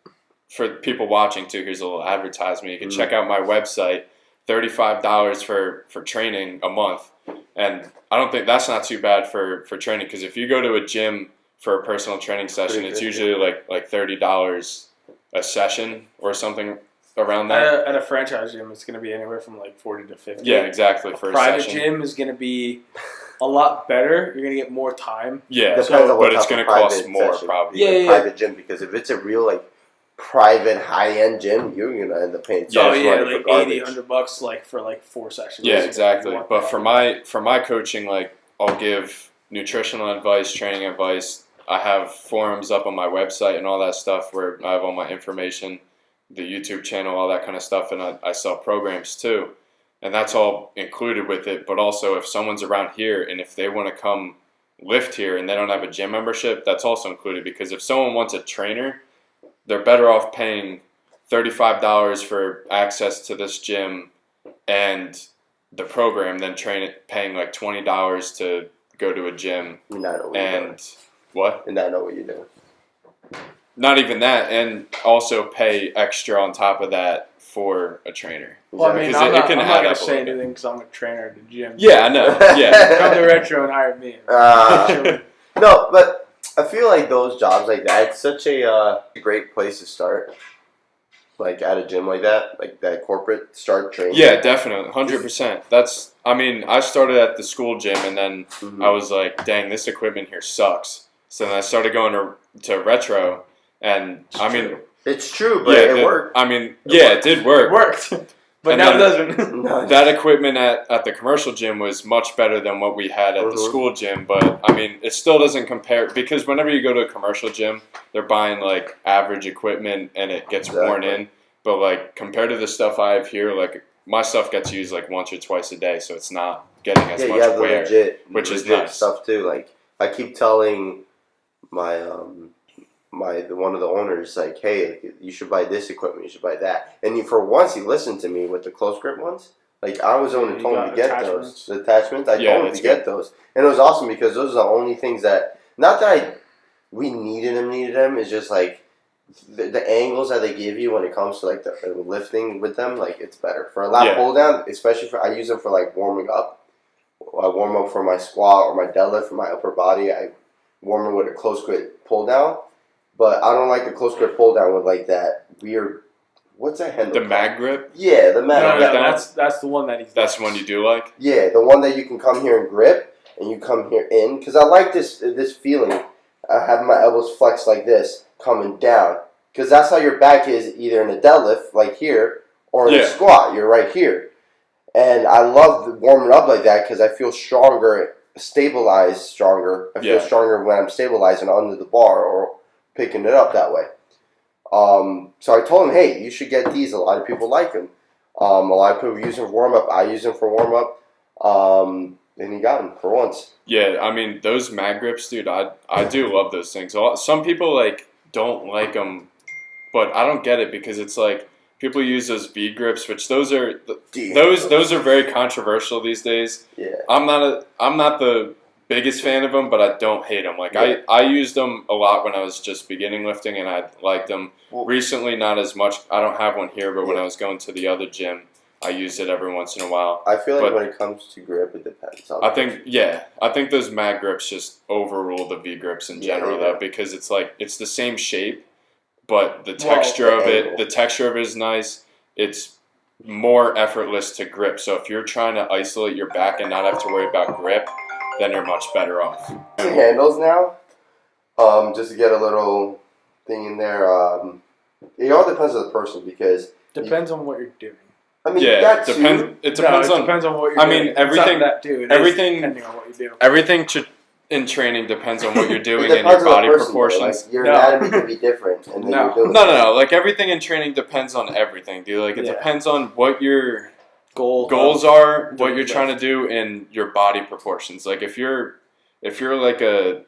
for people watching too. Here's a little advertisement. You can check out my website. $35 for training a month, and I don't think that's not too bad for training because if you go to a gym for a personal training session, it's usually like $30 a session or something around that. At a franchise gym, it's going to be anywhere from like 40 to 50. Yeah, exactly. For a private gym is going to be a lot better. You're going to get more time. Yeah, but it's going to cost more probably. Yeah, private gym because if it's a real like private high-end gym, you're going to end up paying so much money for garbage. $80-$100 like for like 4 sessions. Yeah, exactly. But for my coaching, like I'll give nutritional advice, training advice. I have forums up on my website and all that stuff where I have all my information, the YouTube channel, all that kind of stuff, and I sell programs too. And that's all included with it. But also if someone's around here and if they want to come lift here and they don't have a gym membership, that's also included because if someone wants a trainer, they're better off paying $35 for access to this gym and the program than paying like $20 to go to a gym. What? And not know what you're doing. Not even that, and also pay extra on top of that for a trainer. Well, I mean, I'm not going to say anything because I'm a trainer at the gym. Yeah, I know. Yeah. Come to Retro and hire me. No, but I feel like those jobs like that, it's such a great place to start. Like at a gym like that corporate start training. Yeah, definitely, 100%. I started at the school gym and then I was like, dang, this equipment here sucks. So then I started going to Retro, and it's true, but it worked. It did work. It worked. But now it doesn't. That equipment at the commercial gym was much better than what we had at the school gym. But, it still doesn't compare. Because whenever you go to a commercial gym, they're buying, like, average equipment and it gets worn in. But, like, compared to the stuff I have here, like, my stuff gets used, like, once or twice a day. So it's not getting as much wear, which is nice. Stuff, too. Like, I keep telling my one of the owners, like, hey, you should buy this equipment, you should buy that. And for once, he listened to me with the close grip ones. Like, I was the one who told him to get those. The attachments, I told him to get those. And it was awesome because those are the only things that, not that we needed them, it's just like, the angles that they give you when it comes to, like, the lifting with them, like, it's better. For a lat pull down, especially I use them for, like, warming up. I warm up for my squat or my deadlift for my upper body. I warm up with a close grip pull down. But I don't like the close grip pull down with like that weird. What's that handle? The mag grip. Yeah, the mag grip. That's the one that he's. That's the one you do like. Yeah, the one that you can come here and grip, and you come here in. Because I like this feeling. I have my elbows flexed like this, coming down. Because that's how your back is either in a deadlift, like here, or in a squat. You're right here, and I love warming up like that because I feel stronger, stabilized stronger. I feel stronger when I'm stabilizing under the bar or picking it up that way. So I told him, hey, you should get these. A lot of people like them. A lot of people use them for warm-up. I use them for warm-up. And he got them for once. Yeah, those mag grips, dude, I do love those things. Some people, like, don't like them, but I don't get it because it's like people use those V grips, which those are very controversial these days. Yeah. I'm not the biggest fan of them, but I don't hate them. Like I used them a lot when I was just beginning lifting, and I liked them. Recently, not as much. I don't have one here, but when I was going to the other gym, I used it every once in a while. I feel like when it comes to grip, it depends. I think those mag grips just overrule the V grips in general, though, because it's like it's the same shape, but the texture of it is nice. It's more effortless to grip. So if you're trying to isolate your back and not have to worry about grip, then you're much better off. Handles now, just to get a little thing in there. It all depends on the person because depends on what you're doing. It depends on what you're doing. Depending on what you do. Everything in training depends on what you're doing and your body proportions. Like, your anatomy can be different. And then No. Like everything in training depends on everything, dude. Like it depends on what your goals are, what you're trying to do, and your body proportions. Like if you're like a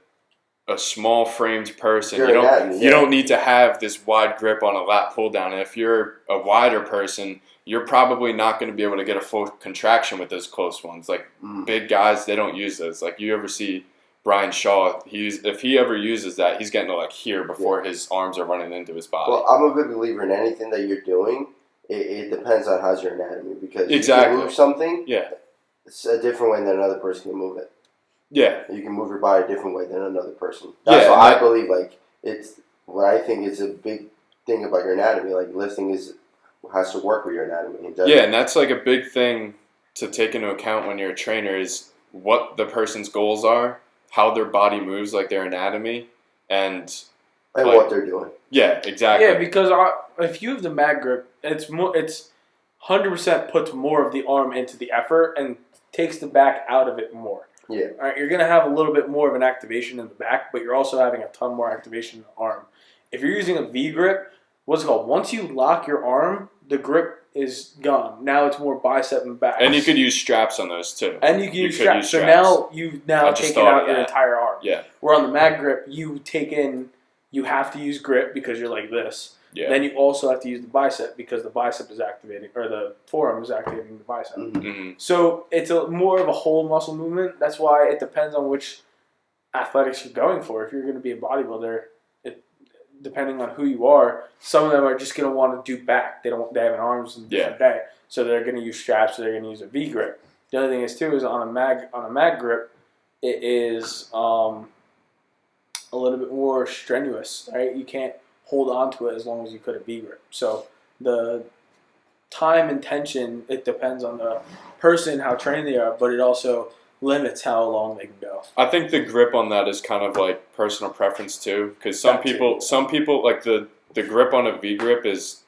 a small framed person. Your You don't need to have this wide grip on a lat pull down. And if you're a wider person, you're probably not going to be able to get a full contraction with those close ones. Like big guys, they don't use those. Like you ever see Brian Shaw, if he ever uses that, he's getting to like here before his arms are running into his body. Well, I'm a big believer in anything that you're doing. It depends on how's your anatomy, because exactly. you can move something, yeah, it's a different way than another person can move it. Yeah, you can move your body a different way than another person. That's what I believe. Like it's what I think is a big thing about your anatomy. Like lifting has to work with your anatomy. Yeah, and that's like a big thing to take into account when you're a trainer is what the person's goals are, how their body moves, like their anatomy, and like, what they're doing. Yeah, exactly. Yeah, because if you have the mag grip, it's 100% puts more of the arm into the effort and takes the back out of it more. Yeah. All right, you're going to have a little bit more of an activation in the back, but you're also having a ton more activation in the arm. If you're using a V grip, what's it called? Once you lock your arm, the grip is gone. Now it's more bicep and back. And you could use straps on those too. And you can use straps. So now you've taken out your entire arm. Yeah. Where on the mag grip, you have to use grip because you're like this. Yeah. Then you also have to use the bicep because the bicep is activating, or the forearm is activating the bicep. Mm-hmm. So it's more of a whole muscle movement. That's why it depends on which athletics you're going for. If you're going to be a bodybuilder, depending on who you are, some of them are just going to want to do back. They have an arms in a different day, so they're going to use straps. So they're going to use a V grip. The other thing is too is on a mag grip, it is a little bit more strenuous. Right, you can't hold on to it as long as you could a V grip. So the time and tension, it depends on the person, how trained they are, but it also limits how long they can go. I think the grip on that is kind of like personal preference too, because some people like the grip on a V grip is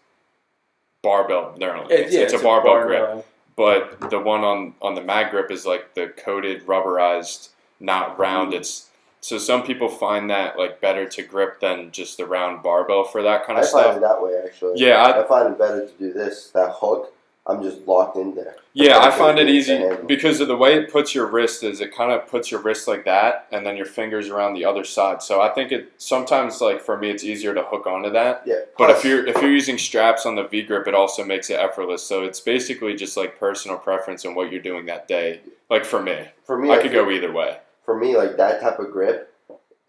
barbell normally. It's a barbell grip, but the one on the mag grip is like the coated rubberized, not round. So some people find that like better to grip than just the round barbell for that kind of stuff. I find it that way actually. Yeah, I find it better to do that hook. I'm just locked in there. Yeah, I find it easy because of the way it puts your wrist is it kind of puts your wrist like that and then your fingers around the other side. So I think it sometimes like for me it's easier to hook onto that. Yeah. But if you're using straps on the V grip, it also makes it effortless. So it's basically just like personal preference and what you're doing that day. Like for me, I could go either way. For me, like that type of grip,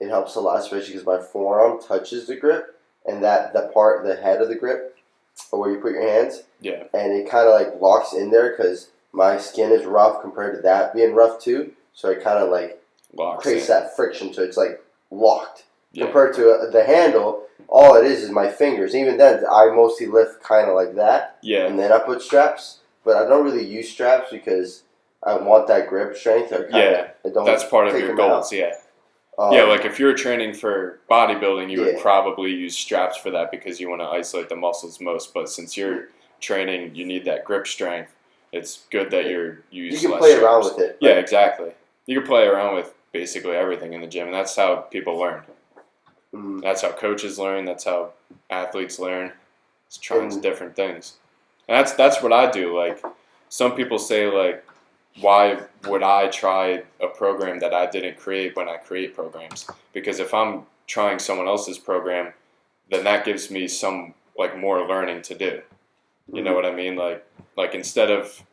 it helps a lot, especially because my forearm touches the grip and the head of the grip, or where you put your hands. Yeah. And it kind of like locks in there because my skin is rough compared to that being rough too. So it kind of like creates that friction. So it's like locked. Yeah. Compared to the handle, all it is my fingers. Even then, I mostly lift kind of like that. Yeah. And then I put straps. But I don't really use straps because I want that grip strength. That's part of your goals. Yeah. Like if you're training for bodybuilding, you would probably use straps for that because you want to isolate the muscles most. But since you're training, you need that grip strength. It's good that you can play around with it. Yeah, exactly. You can play around with basically everything in the gym, and that's how people learn. Mm. That's how coaches learn. That's how athletes learn. It's trying different things. And that's what I do. Like some people say, like, why would I try a program that I didn't create when I create programs? Because if I'm trying someone else's program, then that gives me some like more learning to do. You know what I mean? Like instead of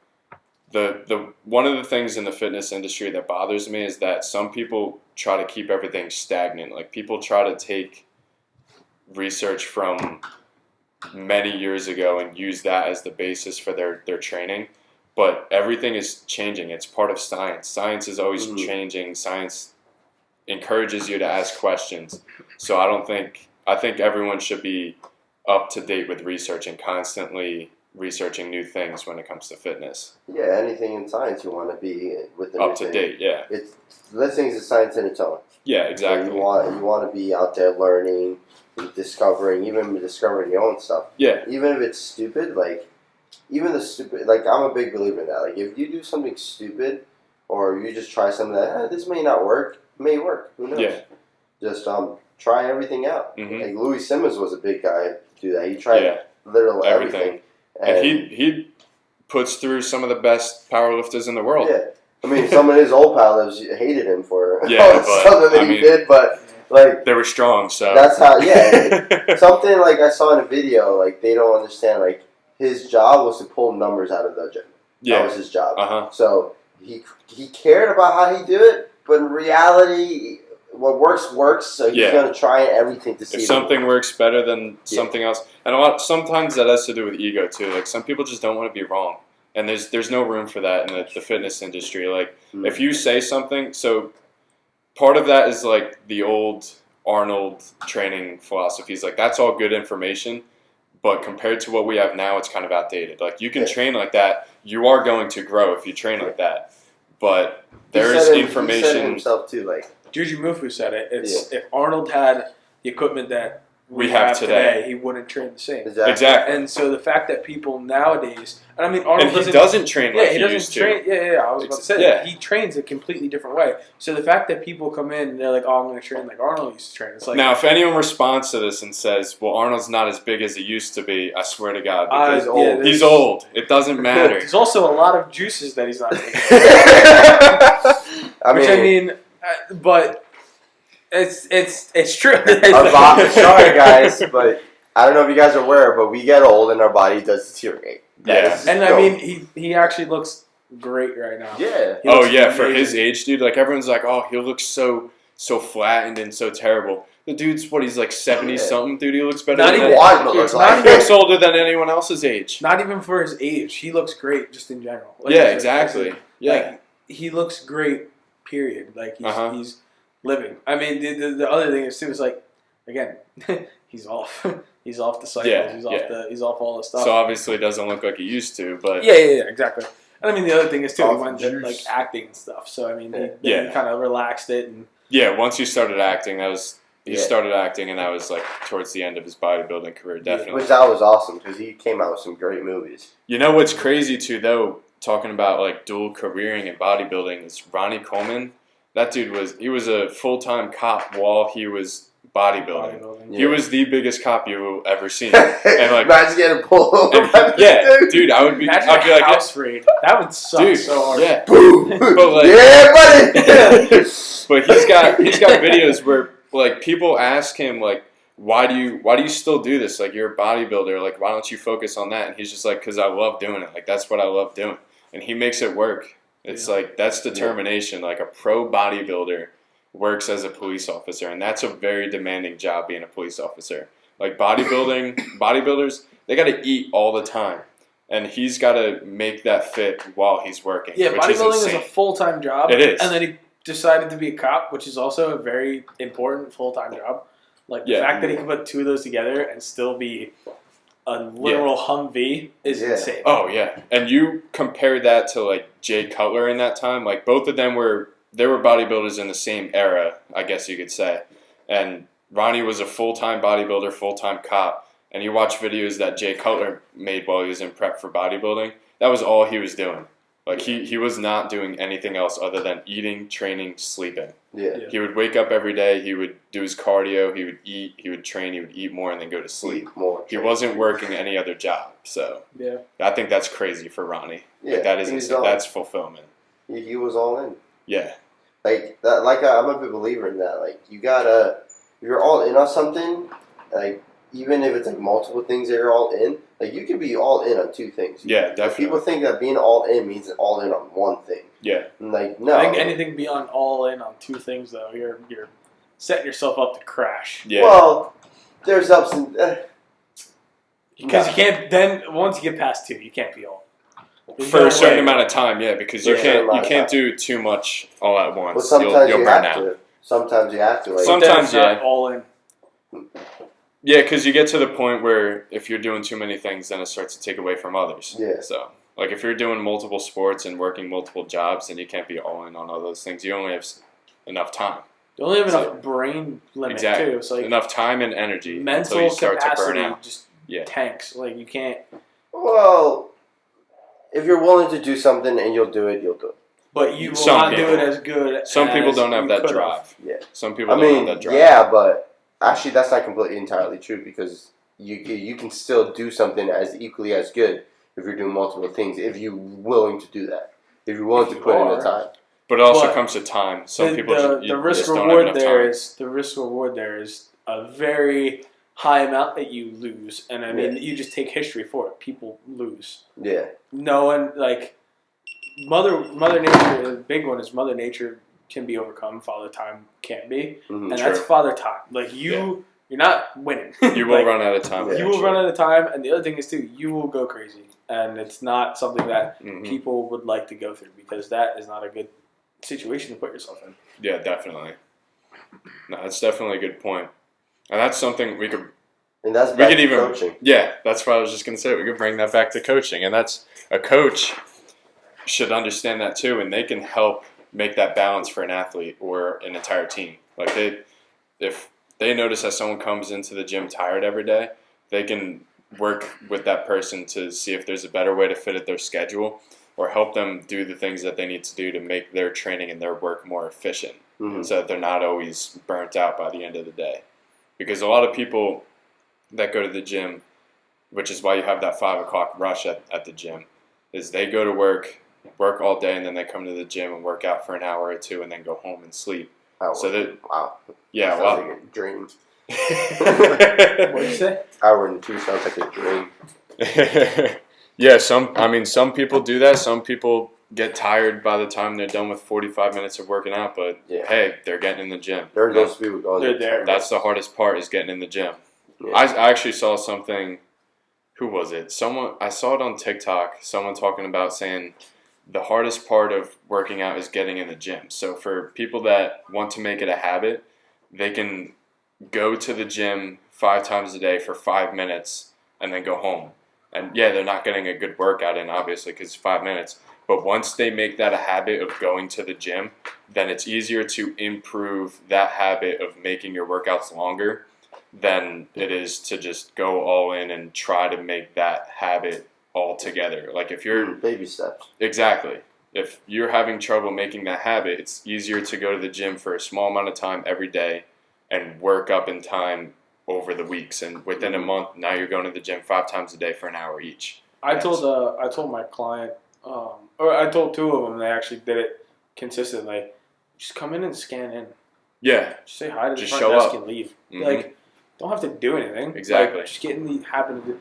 the one of the things in the fitness industry that bothers me is that some people try to keep everything stagnant. Like people try to take research from many years ago and use that as the basis for their training. But everything is changing. It's part of science. Science is always changing. Science encourages you to ask questions. So I think everyone should be up to date with research and constantly researching new things when it comes to fitness. Yeah, anything in science you want to be with the up to date. Yeah, lifting is a science in its own. Yeah, exactly. So you want to be out there learning, discovering your own stuff. Yeah, even if it's stupid, like. Even the stupid, like I'm a big believer in that. Like if you do something stupid, or you just try something that this may not work, it may work. Who knows? Yeah. Just try everything out. Mm-hmm. Like Louis Simmons was a big guy to do that. He tried literally everything. And he puts through some of the best powerlifters in the world. Yeah. I mean, some of his old pals hated him for all the stuff that he did, but Like they were strong, so that's how. Yeah, something like I saw in a video. Like they don't understand. Like his job was to pull numbers out of the gym. yeah. That was his job. So he cared about how he do it, but in reality, what works. So he's gonna try everything to see if something works better than something else. And sometimes that has to do with ego too. Like some people just don't want to be wrong, and there's no room for that in the fitness industry. Like if you say something, so part of that is like the old Arnold training philosophies. Like that's all good information, but compared to what we have now, it's kind of outdated. Like you can train like that, you are going to grow if you train like that. But there is information. He said it himself too, like Juju Mufu said it. It's if Arnold had the equipment that we have today, he wouldn't train the same. Exactly. And so the fact that people nowadays, and I mean, Arnold doesn't train like he doesn't used train. to. Yeah. I was about to say that. He trains a completely different way. So the fact that people come in and they're like, "Oh, I'm going to train like Arnold used to train," it's like now if anyone responds to this and says, "Well, Arnold's not as big as he used to be," I swear to God, because he's old. It doesn't matter. There's also a lot of juices that he's not taking. But it's true. Sorry, guys, but I don't know if you guys are aware, but we get old and our body does deteriorate. I mean, he actually looks great right now. Yeah. For his age, dude. Like everyone's like, "Oh, he looks so flattened and so terrible." The dude's he's like 70 something, dude. He looks better. Not than even he looks older than anyone else's age. Not even for his age, he looks great just in general. Exactly. Like he looks great. Period. Like he's living. I mean, the other thing is too is like again, he's off. He's off the cycles. He's off all the stuff. So obviously, it doesn't look like he used to. But yeah, exactly. And I mean, the other thing is too, he went to like acting and stuff. So I mean, he kind of relaxed it and. Yeah, once you started acting, he started acting, and that was like towards the end of his bodybuilding career, definitely. Which that was awesome because he came out with some great movies. You know what's crazy too, though, talking about like dual careering and bodybuilding, is Ronnie Coleman. That dude was a full-time cop while he was bodybuilding. He was the biggest cop you've ever seen. And like, imagine getting pulled over. Dude, I'd be like house raid. That would suck so hard. Yeah, boom. But like, buddy. But he's got videos where like people ask him like, why do you still do this? Like you're a bodybuilder. Like why don't you focus on that? And he's just like, because I love doing it. Like that's what I love doing. And he makes it work. It's like that's determination. Like a pro bodybuilder works as a police officer, and that's a very demanding job being a police officer. Like bodybuilders, they got to eat all the time, and he's got to make that fit while he's working. Yeah, bodybuilding is a full-time job. It is, and then he decided to be a cop, which is also a very important full-time job. Like the fact that he can put two of those together and still be a literal Humvee is insane. Oh yeah, and you compare that to like Jay Cutler in that time. Like both of them were bodybuilders in the same era, I guess you could say. And Ronnie was a full-time bodybuilder, full-time cop. And you watch videos that Jay Cutler made while he was in prep for bodybuilding. That was all he was doing. Like he was not doing anything else other than eating, training, sleeping. Yeah. He would wake up every day. He would do his cardio. He would eat. He would train. He would eat more and then go to sleep. He wasn't working any other job. So I think that's crazy for Ronnie. Yeah, like, that is insane. That's fulfillment. He was all in. Yeah. Like that. Like I'm a big believer in that. Like if you're all in on something. Like even if it's like multiple things that you're all in. Like you can be all in on two things. Yeah, definitely. Like, people think that being all in means all in on one thing. Yeah. And like no. I think anything beyond all in on two things though, you're setting yourself up to crash. Yeah. Well, there's ups and because you can't. Then once you get past two, you can't be all. For a certain amount of time, because you can't do too much all at once. Well, sometimes you'll you burn have out. to. Sometimes you have to. Like, Sometimes all in. Yeah, because you get to the point where if you're doing too many things, then it starts to take away from others. Yeah. So, like if you're doing multiple sports and working multiple jobs, then you can't be all in on all those things. You only have enough time. You only have enough brain limit too. So like enough time and energy mental until you start capacity to burn out. just tanks. Like you can't. Well, if you're willing to do something and you'll do it, you'll do it. But you will not do it as good. Some people don't have that drive. Yeah. Some people don't have that drive. Yeah, but actually, that's not completely entirely true because you can still do something as equally as good if you're doing multiple things. If you're willing to do that, if you're willing to put in the time. But it also comes to time. Some people the risk reward there is a very high amount that you lose, and I mean you just take history for it. People lose. Yeah. No one like Mother Nature. The big one is Mother Nature can be overcome. Father Time can't be, and that's Father Time. Like you're not winning. You will run out of time. You will run out of time, and the other thing is too, you will go crazy, and it's not something that people would like to go through because that is not a good situation to put yourself in. Yeah, definitely. No, that's definitely a good point, and that's something we could. And that's back to coaching. Yeah, that's what I was just gonna say. We could bring that back to coaching, and that's a coach should understand that too, and they can help make that balance for an athlete or an entire team. Like if they notice that someone comes into the gym tired every day, they can work with that person to see if there's a better way to fit at their schedule or help them do the things that they need to do to make their training and their work more efficient so that they're not always burnt out by the end of the day. Because a lot of people that go to the gym, which is why you have that 5 o'clock rush at the gym, is they go to work all day, and then they come to the gym and work out for an hour or two and then go home and sleep. Wow. Yeah, sounds like a dream. What did you say? Hour and 2 sounds like a dream. Yeah, some people do that. Some people get tired by the time they're done with 45 minutes of working out, but hey, they're getting in the gym. There are those people going there. That's the hardest part, is getting in the gym. Yeah. I actually saw something. Who was it? I saw it on TikTok. Someone talking about saying the hardest part of working out is getting in the gym. So for people that want to make it a habit, they can go to the gym 5 times a day for 5 minutes and then go home. And yeah, they're not getting a good workout in, obviously, because it's 5 minutes. But once they make that a habit of going to the gym, then it's easier to improve that habit of making your workouts longer than it is to just go all in and try to make that habit all together. Like if you're baby steps. Exactly. If you're having trouble making that habit, it's easier to go to the gym for a small amount of time every day and work up in time over the weeks. And within a month, now you're going to the gym 5 times a day for an hour each. I told my client, or I told 2 of them, they actually did it consistently. Just come in and scan in. Yeah. Just say hi to the just front desk and leave. Like, don't have to do anything. Exactly. Like, just get in the habit of it.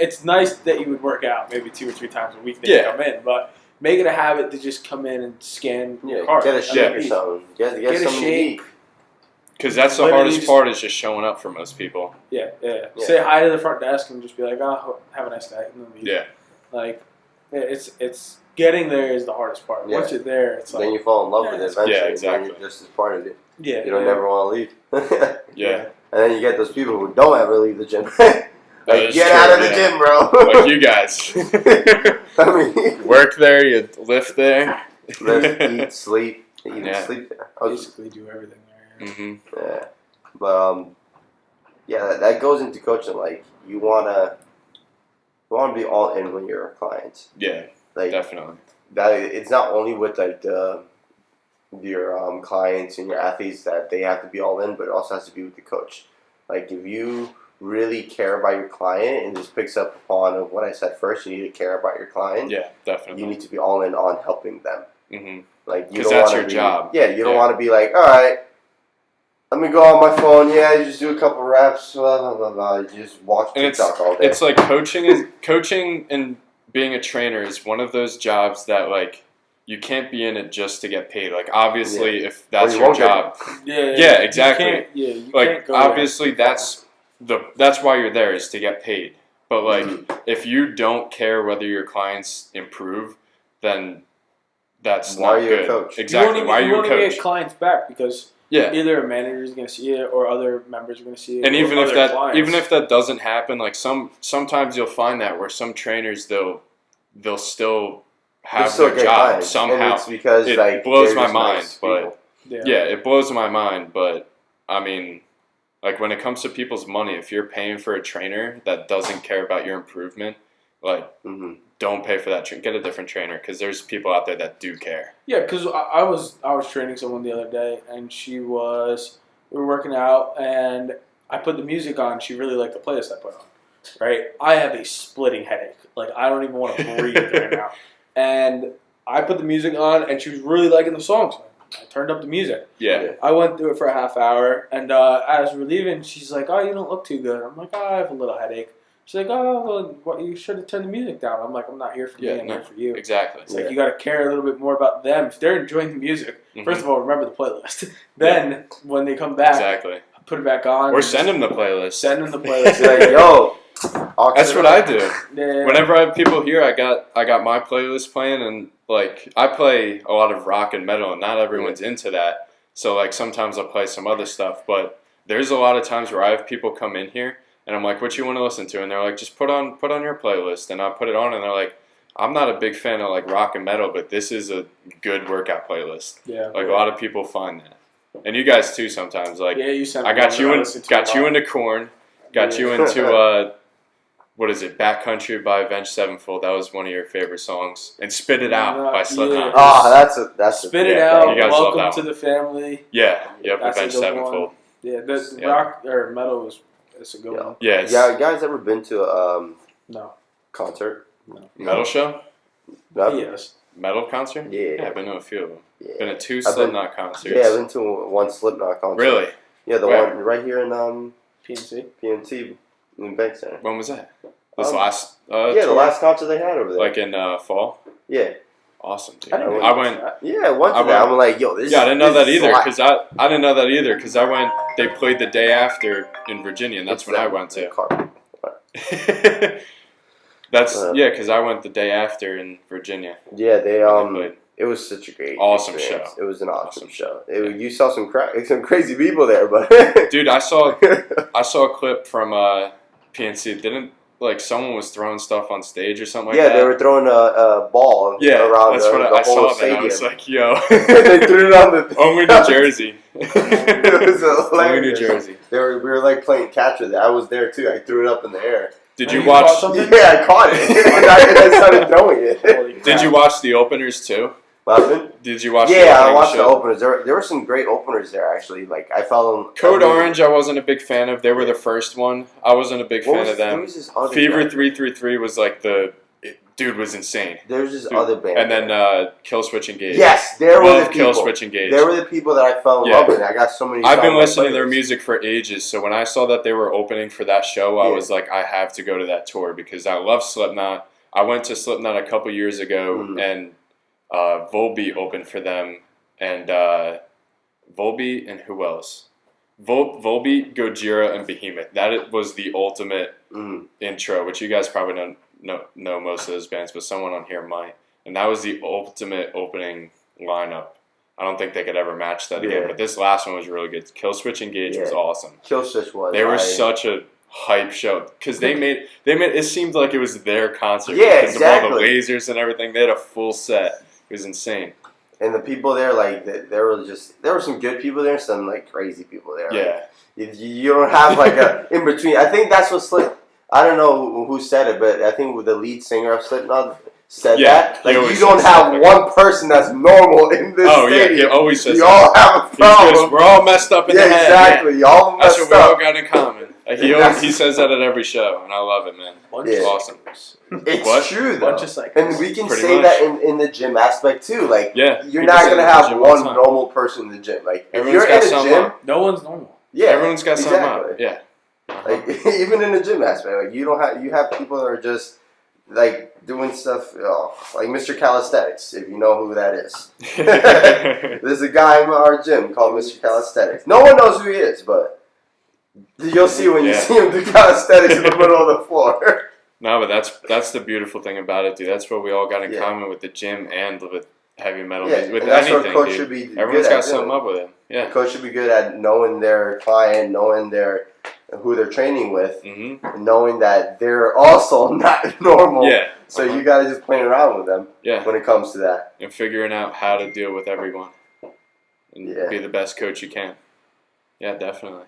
It's nice that you would work out maybe 2 or 3 times a week that you come in, but make it a habit to just come in and scan your card. Get a shake or something. Get a shake. Because that's the hardest part, is just showing up for most people. Yeah. Say hi to the front desk and just be like, oh, have a nice day, and then leave. Yeah. Like, it's getting there is the hardest part. Yeah. Once you're there, it's like... Then you fall in love with it eventually. Yeah, exactly. You're just as part of it. Yeah. You don't never want to leave. Yeah. And then you get those people who don't ever leave the gym. Like, get out of the gym, bro. Like you guys. I mean, work there, you lift there. Lift, eat, sleep. You even sleep there. Basically do everything there. Mm-hmm. Yeah. But, that goes into coaching. Like, you want to be all in when you're a client. Yeah, like, definitely. That it's not only with, like, your clients and your athletes that they have to be all in, but it also has to be with the coach. Like, if you really care about your client, and this picks up upon what I said first, you need to care about your client. Yeah, definitely. You need to be all in on helping them. Mm-hmm. Like, because that's your job. Yeah, you don't want to be like, all right, let me go on my phone. Yeah, you just do a couple reps. Blah blah blah blah. You just watch TikTok all day. It's like coaching and being a trainer is one of those jobs that, like, you can't be in it just to get paid. Like, obviously, if that's your job, yeah, exactly. You like, can't go obviously, that's why you're there, is to get paid. But like, if you don't care whether your clients improve, then that's why not are you good. a coach? Exactly. Why are you a coach? You want to get clients back because either a manager is going to see it or other members are going to see it. And even if that doesn't happen, like sometimes you'll find that where some trainers they'll still have their job somehow. It's because it blows my mind, nice but it blows my mind. But I mean, like, when it comes to people's money, if you're paying for a trainer that doesn't care about your improvement, like, don't pay for that trainer. Get a different trainer, because there's people out there that do care. Yeah, because I was training someone the other day, and we were working out, and I put the music on. She really liked the playlist I put on. Right, I have a splitting headache. Like, I don't even want to breathe right now. And I put the music on, and she was really liking the song. So I turned up the music. Yeah. I went through it for a half hour, and as we're leaving, she's like, "Oh, you don't look too good." I'm like, "Oh, I have a little headache." She's like, "Oh, well, what, you should have turned the music down." I'm like, "I'm not here for me. I'm here for you." Exactly. It's like you got to care a little bit more about them. If they're enjoying the music, first of all, remember the playlist. Then when they come back, put it back on. Or send them the playlist. Send them the playlist. Like, yo. That's what I do. Yeah. Whenever I have people here, I got my playlist playing, and like I play a lot of rock and metal, and not everyone's into that. So like sometimes I'll play some other stuff, but there's a lot of times where I have people come in here, and I'm like, "What you want to listen to?" And they're like, "Just put on your playlist," and I put it on, and they're like, "I'm not a big fan of like rock and metal, but this is a good workout playlist." Yeah. Like a lot of people find that, and you guys too sometimes. Like you sent I got you into Korn, got you into what is it? Backcountry by Avenged Sevenfold. That was one of your favorite songs. And Spit It Out by Slipknot. Oh, that's Spit It Out. You guys love that Welcome to the family. Yeah. Yep. That's Avenged Sevenfold. Yeah. The rock or metal it's a good one. Yeah. You guys ever been to No. concert? No. Metal show? No. Yes. Metal concert? Yeah. I've been to a few of them. Yeah. Been to 2 Slipknot concerts. Yeah, I've been to one Slipknot concert. Really? Yeah, the Where? one right here in PNC in Bank Center. When was that? This last the tour? last concert they had over there. Like in fall? Yeah. Awesome, dude. I went. Yeah, I went to that. I'm like, yo, this. Yeah, I didn't know that either because I didn't know that either because I went. They played the day after in Virginia, and that's when I went to. Because I went the day after in Virginia. Yeah, they It was such a great, awesome experience. show. It was an awesome show. You saw some crazy people there, but dude, I saw a clip from PNC. Didn't like someone was throwing stuff on stage or something like that? Yeah, they were throwing a ball around the whole stadium. I was like, yo, they threw it on the only New Jersey. It was hilarious. Only New Jersey. We were like playing catch with it. I was there too. I threw it up in the air. Did you watch? Yeah, I caught it. And I started throwing it. Did you watch the openers too? What? Did you watch? Yeah, I watched the openers. There were some great openers there actually. Like I fell in Code Orange. I wasn't a big fan of. They were the first one. I wasn't a big fan of them. Fever 333 was like dude was insane. There's this other band. And then Kill Switch Engage. Yes, there were the people. Kill Switch Engage. They were the people that I fell in love with. I got so many. I've been listening to their music for ages, so when I saw that they were opening for that show, I was like, I have to go to that tour because I love Slipknot. I went to Slipknot a couple years ago, and Volbeat opened for them, and Volbeat and who else? Volbeat, Gojira, and Behemoth. That was the ultimate intro, which you guys probably don't know most of those bands, but someone on here might. And that was the ultimate opening lineup. I don't think they could ever match that again. But this last one was really good. Kill Switch Engage was awesome. Kill Switch was. They were such a hype show because they made it seemed like it was their concert. Yeah, because of all the lasers and everything. They had a full set. It was insane. And the people there, like, there were some good people there and some, like, crazy people there. Yeah. Like, you don't have, like, a in-between. I think that's what I don't know who said it, but I think the lead singer of Slipknot said that. Like, you don't have one person that's normal in this stadium. Oh, yeah, he always says you all have a problem. We're all messed up in the head. Exactly. Y'all messed up. That's what we all got in common. He says that at every show, and I love it, man. It's awesome. It's true, though. And we can Pretty say much. that in the gym aspect, too. Like, you're not going to have one normal person in the gym. Like, if you're in a gym, no one's normal. Yeah, everyone's got something up. Yeah. Like, even in the gym aspect, like, you have people that are just, like, doing stuff, like Mr. Calisthenics, if you know who that is. There's a guy in our gym called Mr. Calisthenics. No one knows who he is, but you'll see when you see him do calisthenics in the middle of the floor. No, but that's the beautiful thing about it, dude. That's what we all got in common with the gym and with heavy metal. Yeah, with and that's anything, what a coach dude. should be. Everyone's got something up with him. Yeah, the coach should be good at knowing their client, knowing who they're training with, and knowing that they're also not normal. Yeah. So you got to just play around with them. Yeah. When it comes to that, and figuring out how to deal with everyone, and be the best coach you can. Yeah, definitely.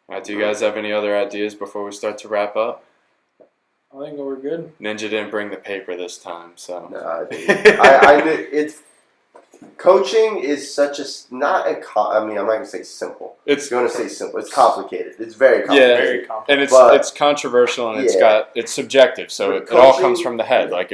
All right, do you guys have any other ideas before we start to wrap up? I think we're good. Ninja didn't bring the paper this time, so. No, it's coaching is such I'm not gonna say simple. It's going to say simple. It's complicated. It's very complicated. Very complicated. And it's controversial and it's subjective, so it all comes from the head. Like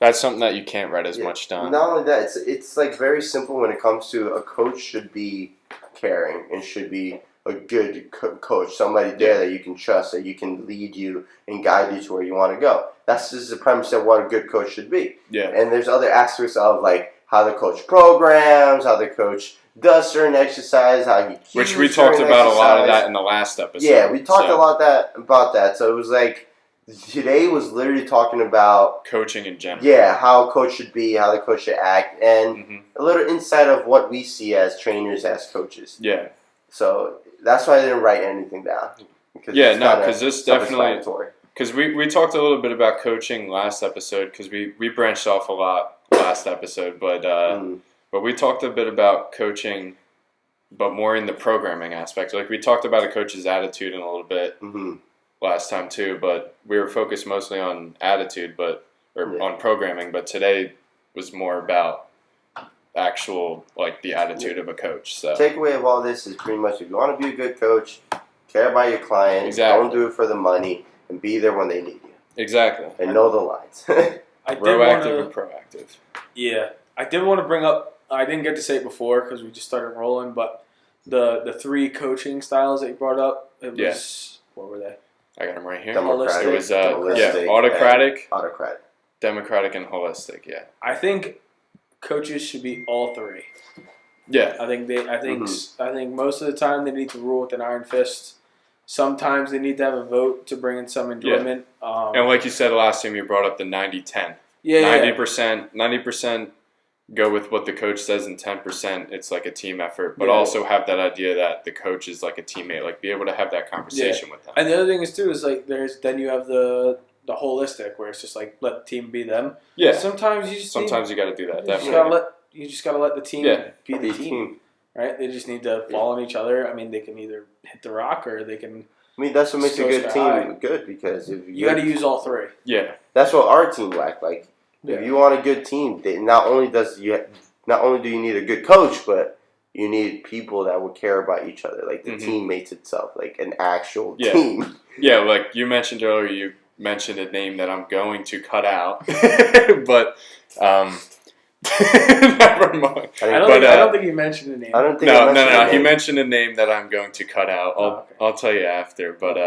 That's something that you can't write as much down. Not only that, it's like very simple when it comes to a coach should be caring and should be a good coach, somebody there that you can trust, that you can lead you and guide you to where you want to go. That's just the premise of what a good coach should be. Yeah. And there's other aspects of like how the coach programs, how the coach does certain exercise, how he cues which we talked about a lot of that in the last episode. Yeah, we talked a lot about that. So it was like today was literally talking about coaching in general. Yeah, how a coach should be, how the coach should act, and a little insight of what we see as trainers, as coaches. Yeah. So that's why I didn't write anything down. Because this definitely. Because we talked a little bit about coaching last episode, because we branched off a lot last episode, but we talked a bit about coaching, but more in the programming aspect. Like we talked about a coach's attitude in a little bit last time too, but we were focused mostly on attitude, on programming. But today was more about actual like the attitude of a coach. So takeaway of all this is pretty much if you want to be a good coach, care about your client, don't do it for the money, and be there when they need you. Exactly. And know the lines. Proactive and proactive. Yeah, I did want to bring up. I didn't get to say it before because we just started rolling, but the 3 coaching styles that you brought up. It was what were they? I got them right here. Democratic, it was autocratic, democratic, and holistic. Yeah. I think coaches should be all 3. Yeah. I think most of the time they need to rule with an iron fist. Sometimes they need to have a vote to bring in some enjoyment. Yeah. And like you said last time, you brought up the 90-10. Yeah. 90% go with what the coach says, and 10% it's like a team effort. But also have that idea that the coach is like a teammate. Like be able to have that conversation with them. And the other thing is too is like then you have the holistic where it's just like let the team be them. Yeah. Sometimes you got to do that. You just gotta let the team be the team. Right? They just need to fall on each other. I mean, they can either hit the rock or they can. I mean, that's what makes a good team good, because if you got to use all 3. Yeah. That's what our team lacked. Like, if you want a good team, not only do you need a good coach, but you need people that would care about each other, like the teammates itself, like an actual team. Yeah, like you mentioned earlier, you mentioned a name that I'm going to cut out, but. Never mind. I don't think he mentioned a name. No. He mentioned a name that I'm going to cut out. I'll tell you after. But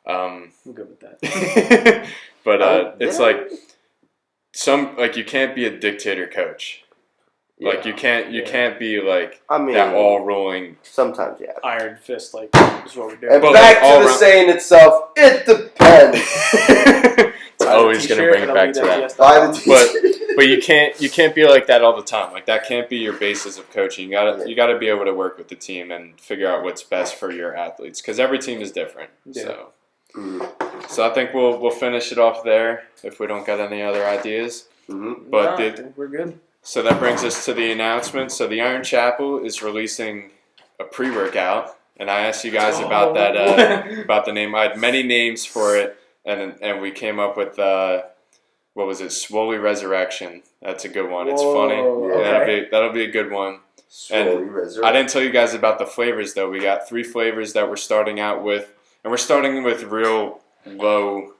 I'm good with that. But it's like you can't be a dictator coach. Yeah. Like you can't be like that all ruling. Sometimes iron fist like is what we're doing. And back to the saying itself, it depends. It's always going to bring it back to that. But you can't be like that all the time. Like that can't be your basis of coaching. You gotta be able to work with the team and figure out what's best for your athletes, because every team is different. Yeah. So I think we'll finish it off there if we don't got any other ideas. But I think we're good. So that brings us to the announcement. So the Iron Chapel is releasing a pre-workout, and I asked you guys about that about the name. I had many names for it, and we came up with. What was it? Swoley Resurrection. That's a good one. It's funny. Okay. That'll be a good one. And I didn't tell you guys about the flavors though. We got 3 flavors that we're starting out with, and we're starting with real low,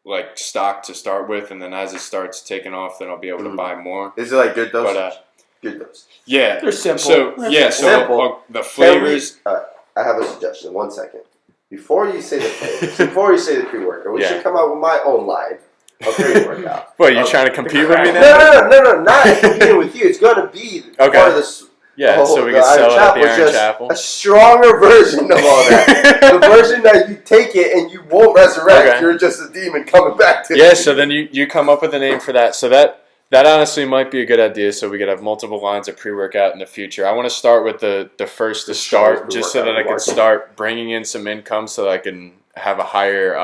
like stock to start with, and then as it starts taking off, then I'll be able to buy more. Is it like good dosage? Good dosage. Yeah, they're simple. So the flavors. I have a suggestion. 1 second. Before you say the flavors, before you say the pre-workout, we should come out with my own line of pre-workout. What, you trying to compete with me now? No, not competing with you. It's going to be part of this. Yeah, so we can sell it at the Iron Chapel. A stronger version of all that. The version that you take it and you won't resurrect. Okay. You're just a demon coming back to you. Yeah, so then you come up with a name for that. So that honestly might be a good idea, so we could have multiple lines of pre-workout in the future. I want to start with the first to start, just so that I can start bringing in some income, so that I can have a higher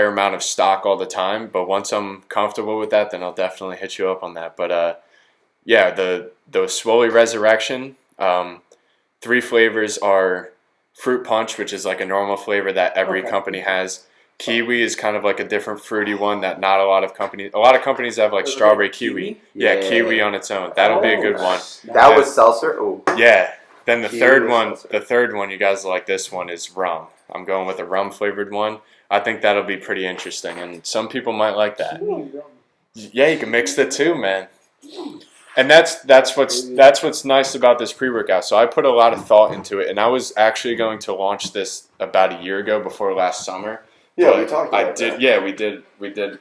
amount of stock all the time. But once I'm comfortable with that, then I'll definitely hit you up on that. But the Swoley Resurrection, 3 flavors are fruit punch, which is like a normal flavor that every company has. Kiwi is kind of like a different fruity one that not a lot of companies have, like strawberry kiwi. Yeah, kiwi on its own. That'll be a good one. That was seltzer? Ooh. Yeah. Then the third one, you guys like this one, is rum. I'm going with a rum flavored one. I think that'll be pretty interesting, and some people might like that. Yeah, you can mix the two, man. And that's what's nice about this pre-workout. So I put a lot of thought into it, and I was actually going to launch this about a year ago, before last summer. Yeah, we talked about that. Yeah, we did.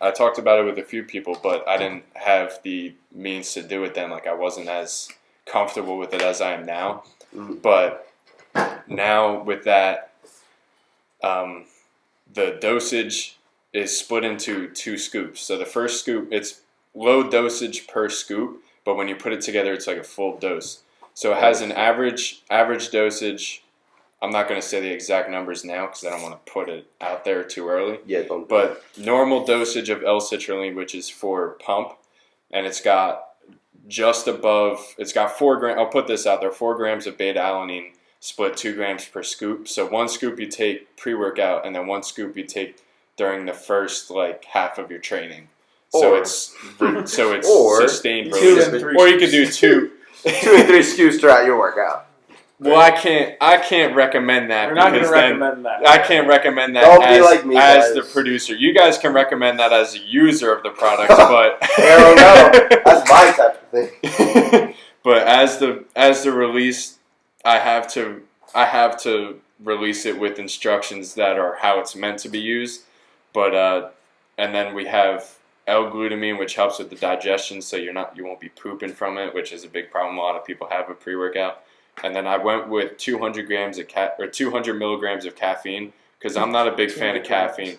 I talked about it with a few people, but I didn't have the means to do it then. Like, I wasn't as comfortable with it as I am now. Mm. But now with that, the dosage is split into 2 scoops. So the first scoop, it's low dosage per scoop, but when you put it together, it's like a full dose. So it has an average dosage. I'm not going to say the exact numbers now because I don't want to put it out there too early. Yeah, don't. But normal dosage of L-citrulline, which is for pump, and it's got just above, it's got 4 grams, I'll put this out there, 4 grams of beta-alanine split 2 grams per scoop. So 1 scoop you take pre-workout, and then 1 scoop you take during the first half of your training. So it's sustained release. Or you could do 2 and 3 scoops throughout your workout. Well, I can't recommend that. We're not going to recommend that. I can't recommend that Don't be like me, as guys. the producer. You guys can recommend that as a user of the products, but I don't know. That's my type of thing. But as the release, I have to release it with instructions that are how it's meant to be used. But and then we have L-glutamine, which helps with the digestion, so you won't be pooping from it, which is a big problem a lot of people have with pre-workout. And then I went with 200 milligrams of caffeine because I'm not a big fan of caffeine.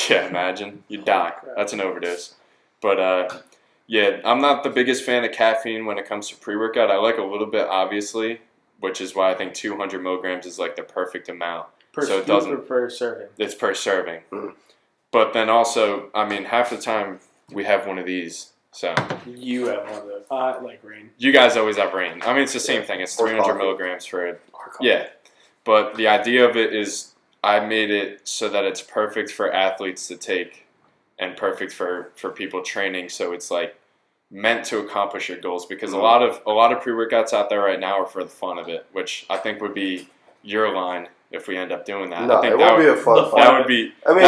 Yeah, imagine you die. That's an overdose. But yeah, I'm not the biggest fan of caffeine when it comes to pre-workout. I like a little bit, obviously, which is why I think 200 milligrams is like the perfect amount. Per scoop or per serving? It's per serving. Mm. But then also, I mean, half the time we have one of these. So you have one of those. I like Rain. You guys always have Rain. I mean, it's the same thing. It's 300 milligrams for it. Yeah. But the idea of it is I made it so that it's perfect for athletes to take and perfect for people training. So it's like meant to accomplish your goals, because a lot of pre-workouts out there right now are for the fun of it, which I think would be your line if we end up doing that. No, I think it would be a fun. That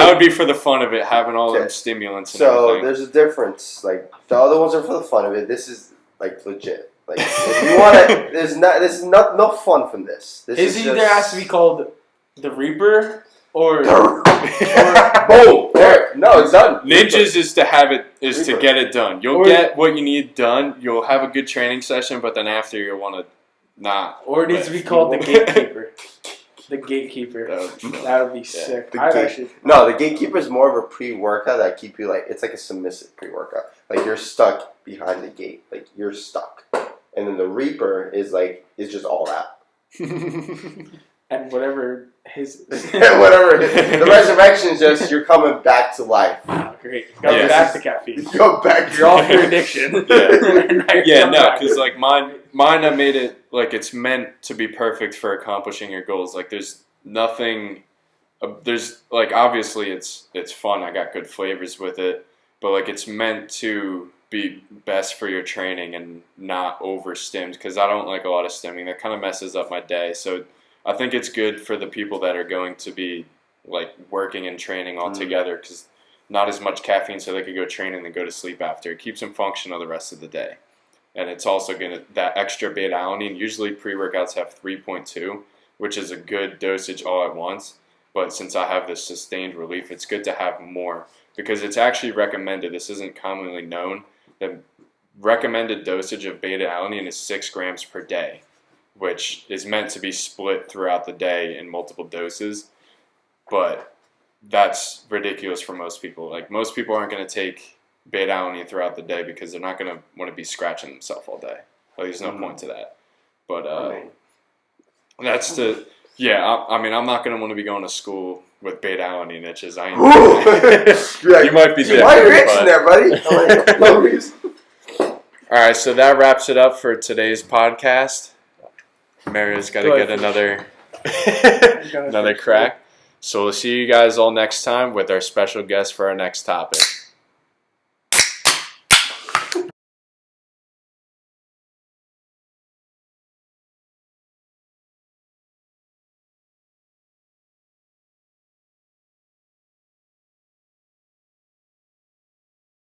would be for the fun of it, having all them stimulants and everything. So there's a difference. Like, the other ones are for the fun of it. This is like legit. Like, if you want to, this is no fun from this. This either has to be called the Reaper or boom. There. No, it's done. Ninjas is to get it done. You'll get what you need done. You'll have a good training session, but then after you'll want to not. Or it needs to be called the Gatekeeper. The Gatekeeper. That would be sick. The Gatekeeper is more of a pre-workout that keep you it's like a submissive pre-workout. Like, you're stuck behind the gate. Like, you're stuck. And then the Reaper is just all out. And whatever his... The resurrection is just you're coming back to life. Oh, great. Go back to caffeine. Go back. You're off your addiction. Because like mine I made it like it's meant to be perfect for accomplishing your goals. Like, there's nothing... there's like, obviously it's fun. I got good flavors with it. But like, it's meant to be best for your training and not over-stimmed, because I don't like a lot of stimming. That kind of messes up my day. So I think it's good for the people that are going to be like working and training all together, because not as much caffeine, so they could go train and then go to sleep after. It keeps them functional the rest of the day. And it's also that extra beta-alanine. Usually pre-workouts have 3.2, which is a good dosage all at once. But since I have this sustained relief, it's good to have more, because it's actually recommended. This isn't commonly known. The recommended dosage of beta-alanine is 6 grams per day, which is meant to be split throughout the day in multiple doses. But that's ridiculous for most people. Like, most people aren't going to take beta-alanine throughout the day because they're not going to want to be scratching themselves all day. Like, there's no point to that. But that's the... Yeah, I mean, I'm not going to want to be going to school with beta-alanine itches. I ain't you might be different. Why are you itching there, buddy? No reason. All right, so that wraps it up for today's podcast. Mario's got to get another crack. So we'll see you guys all next time with our special guest for our next topic.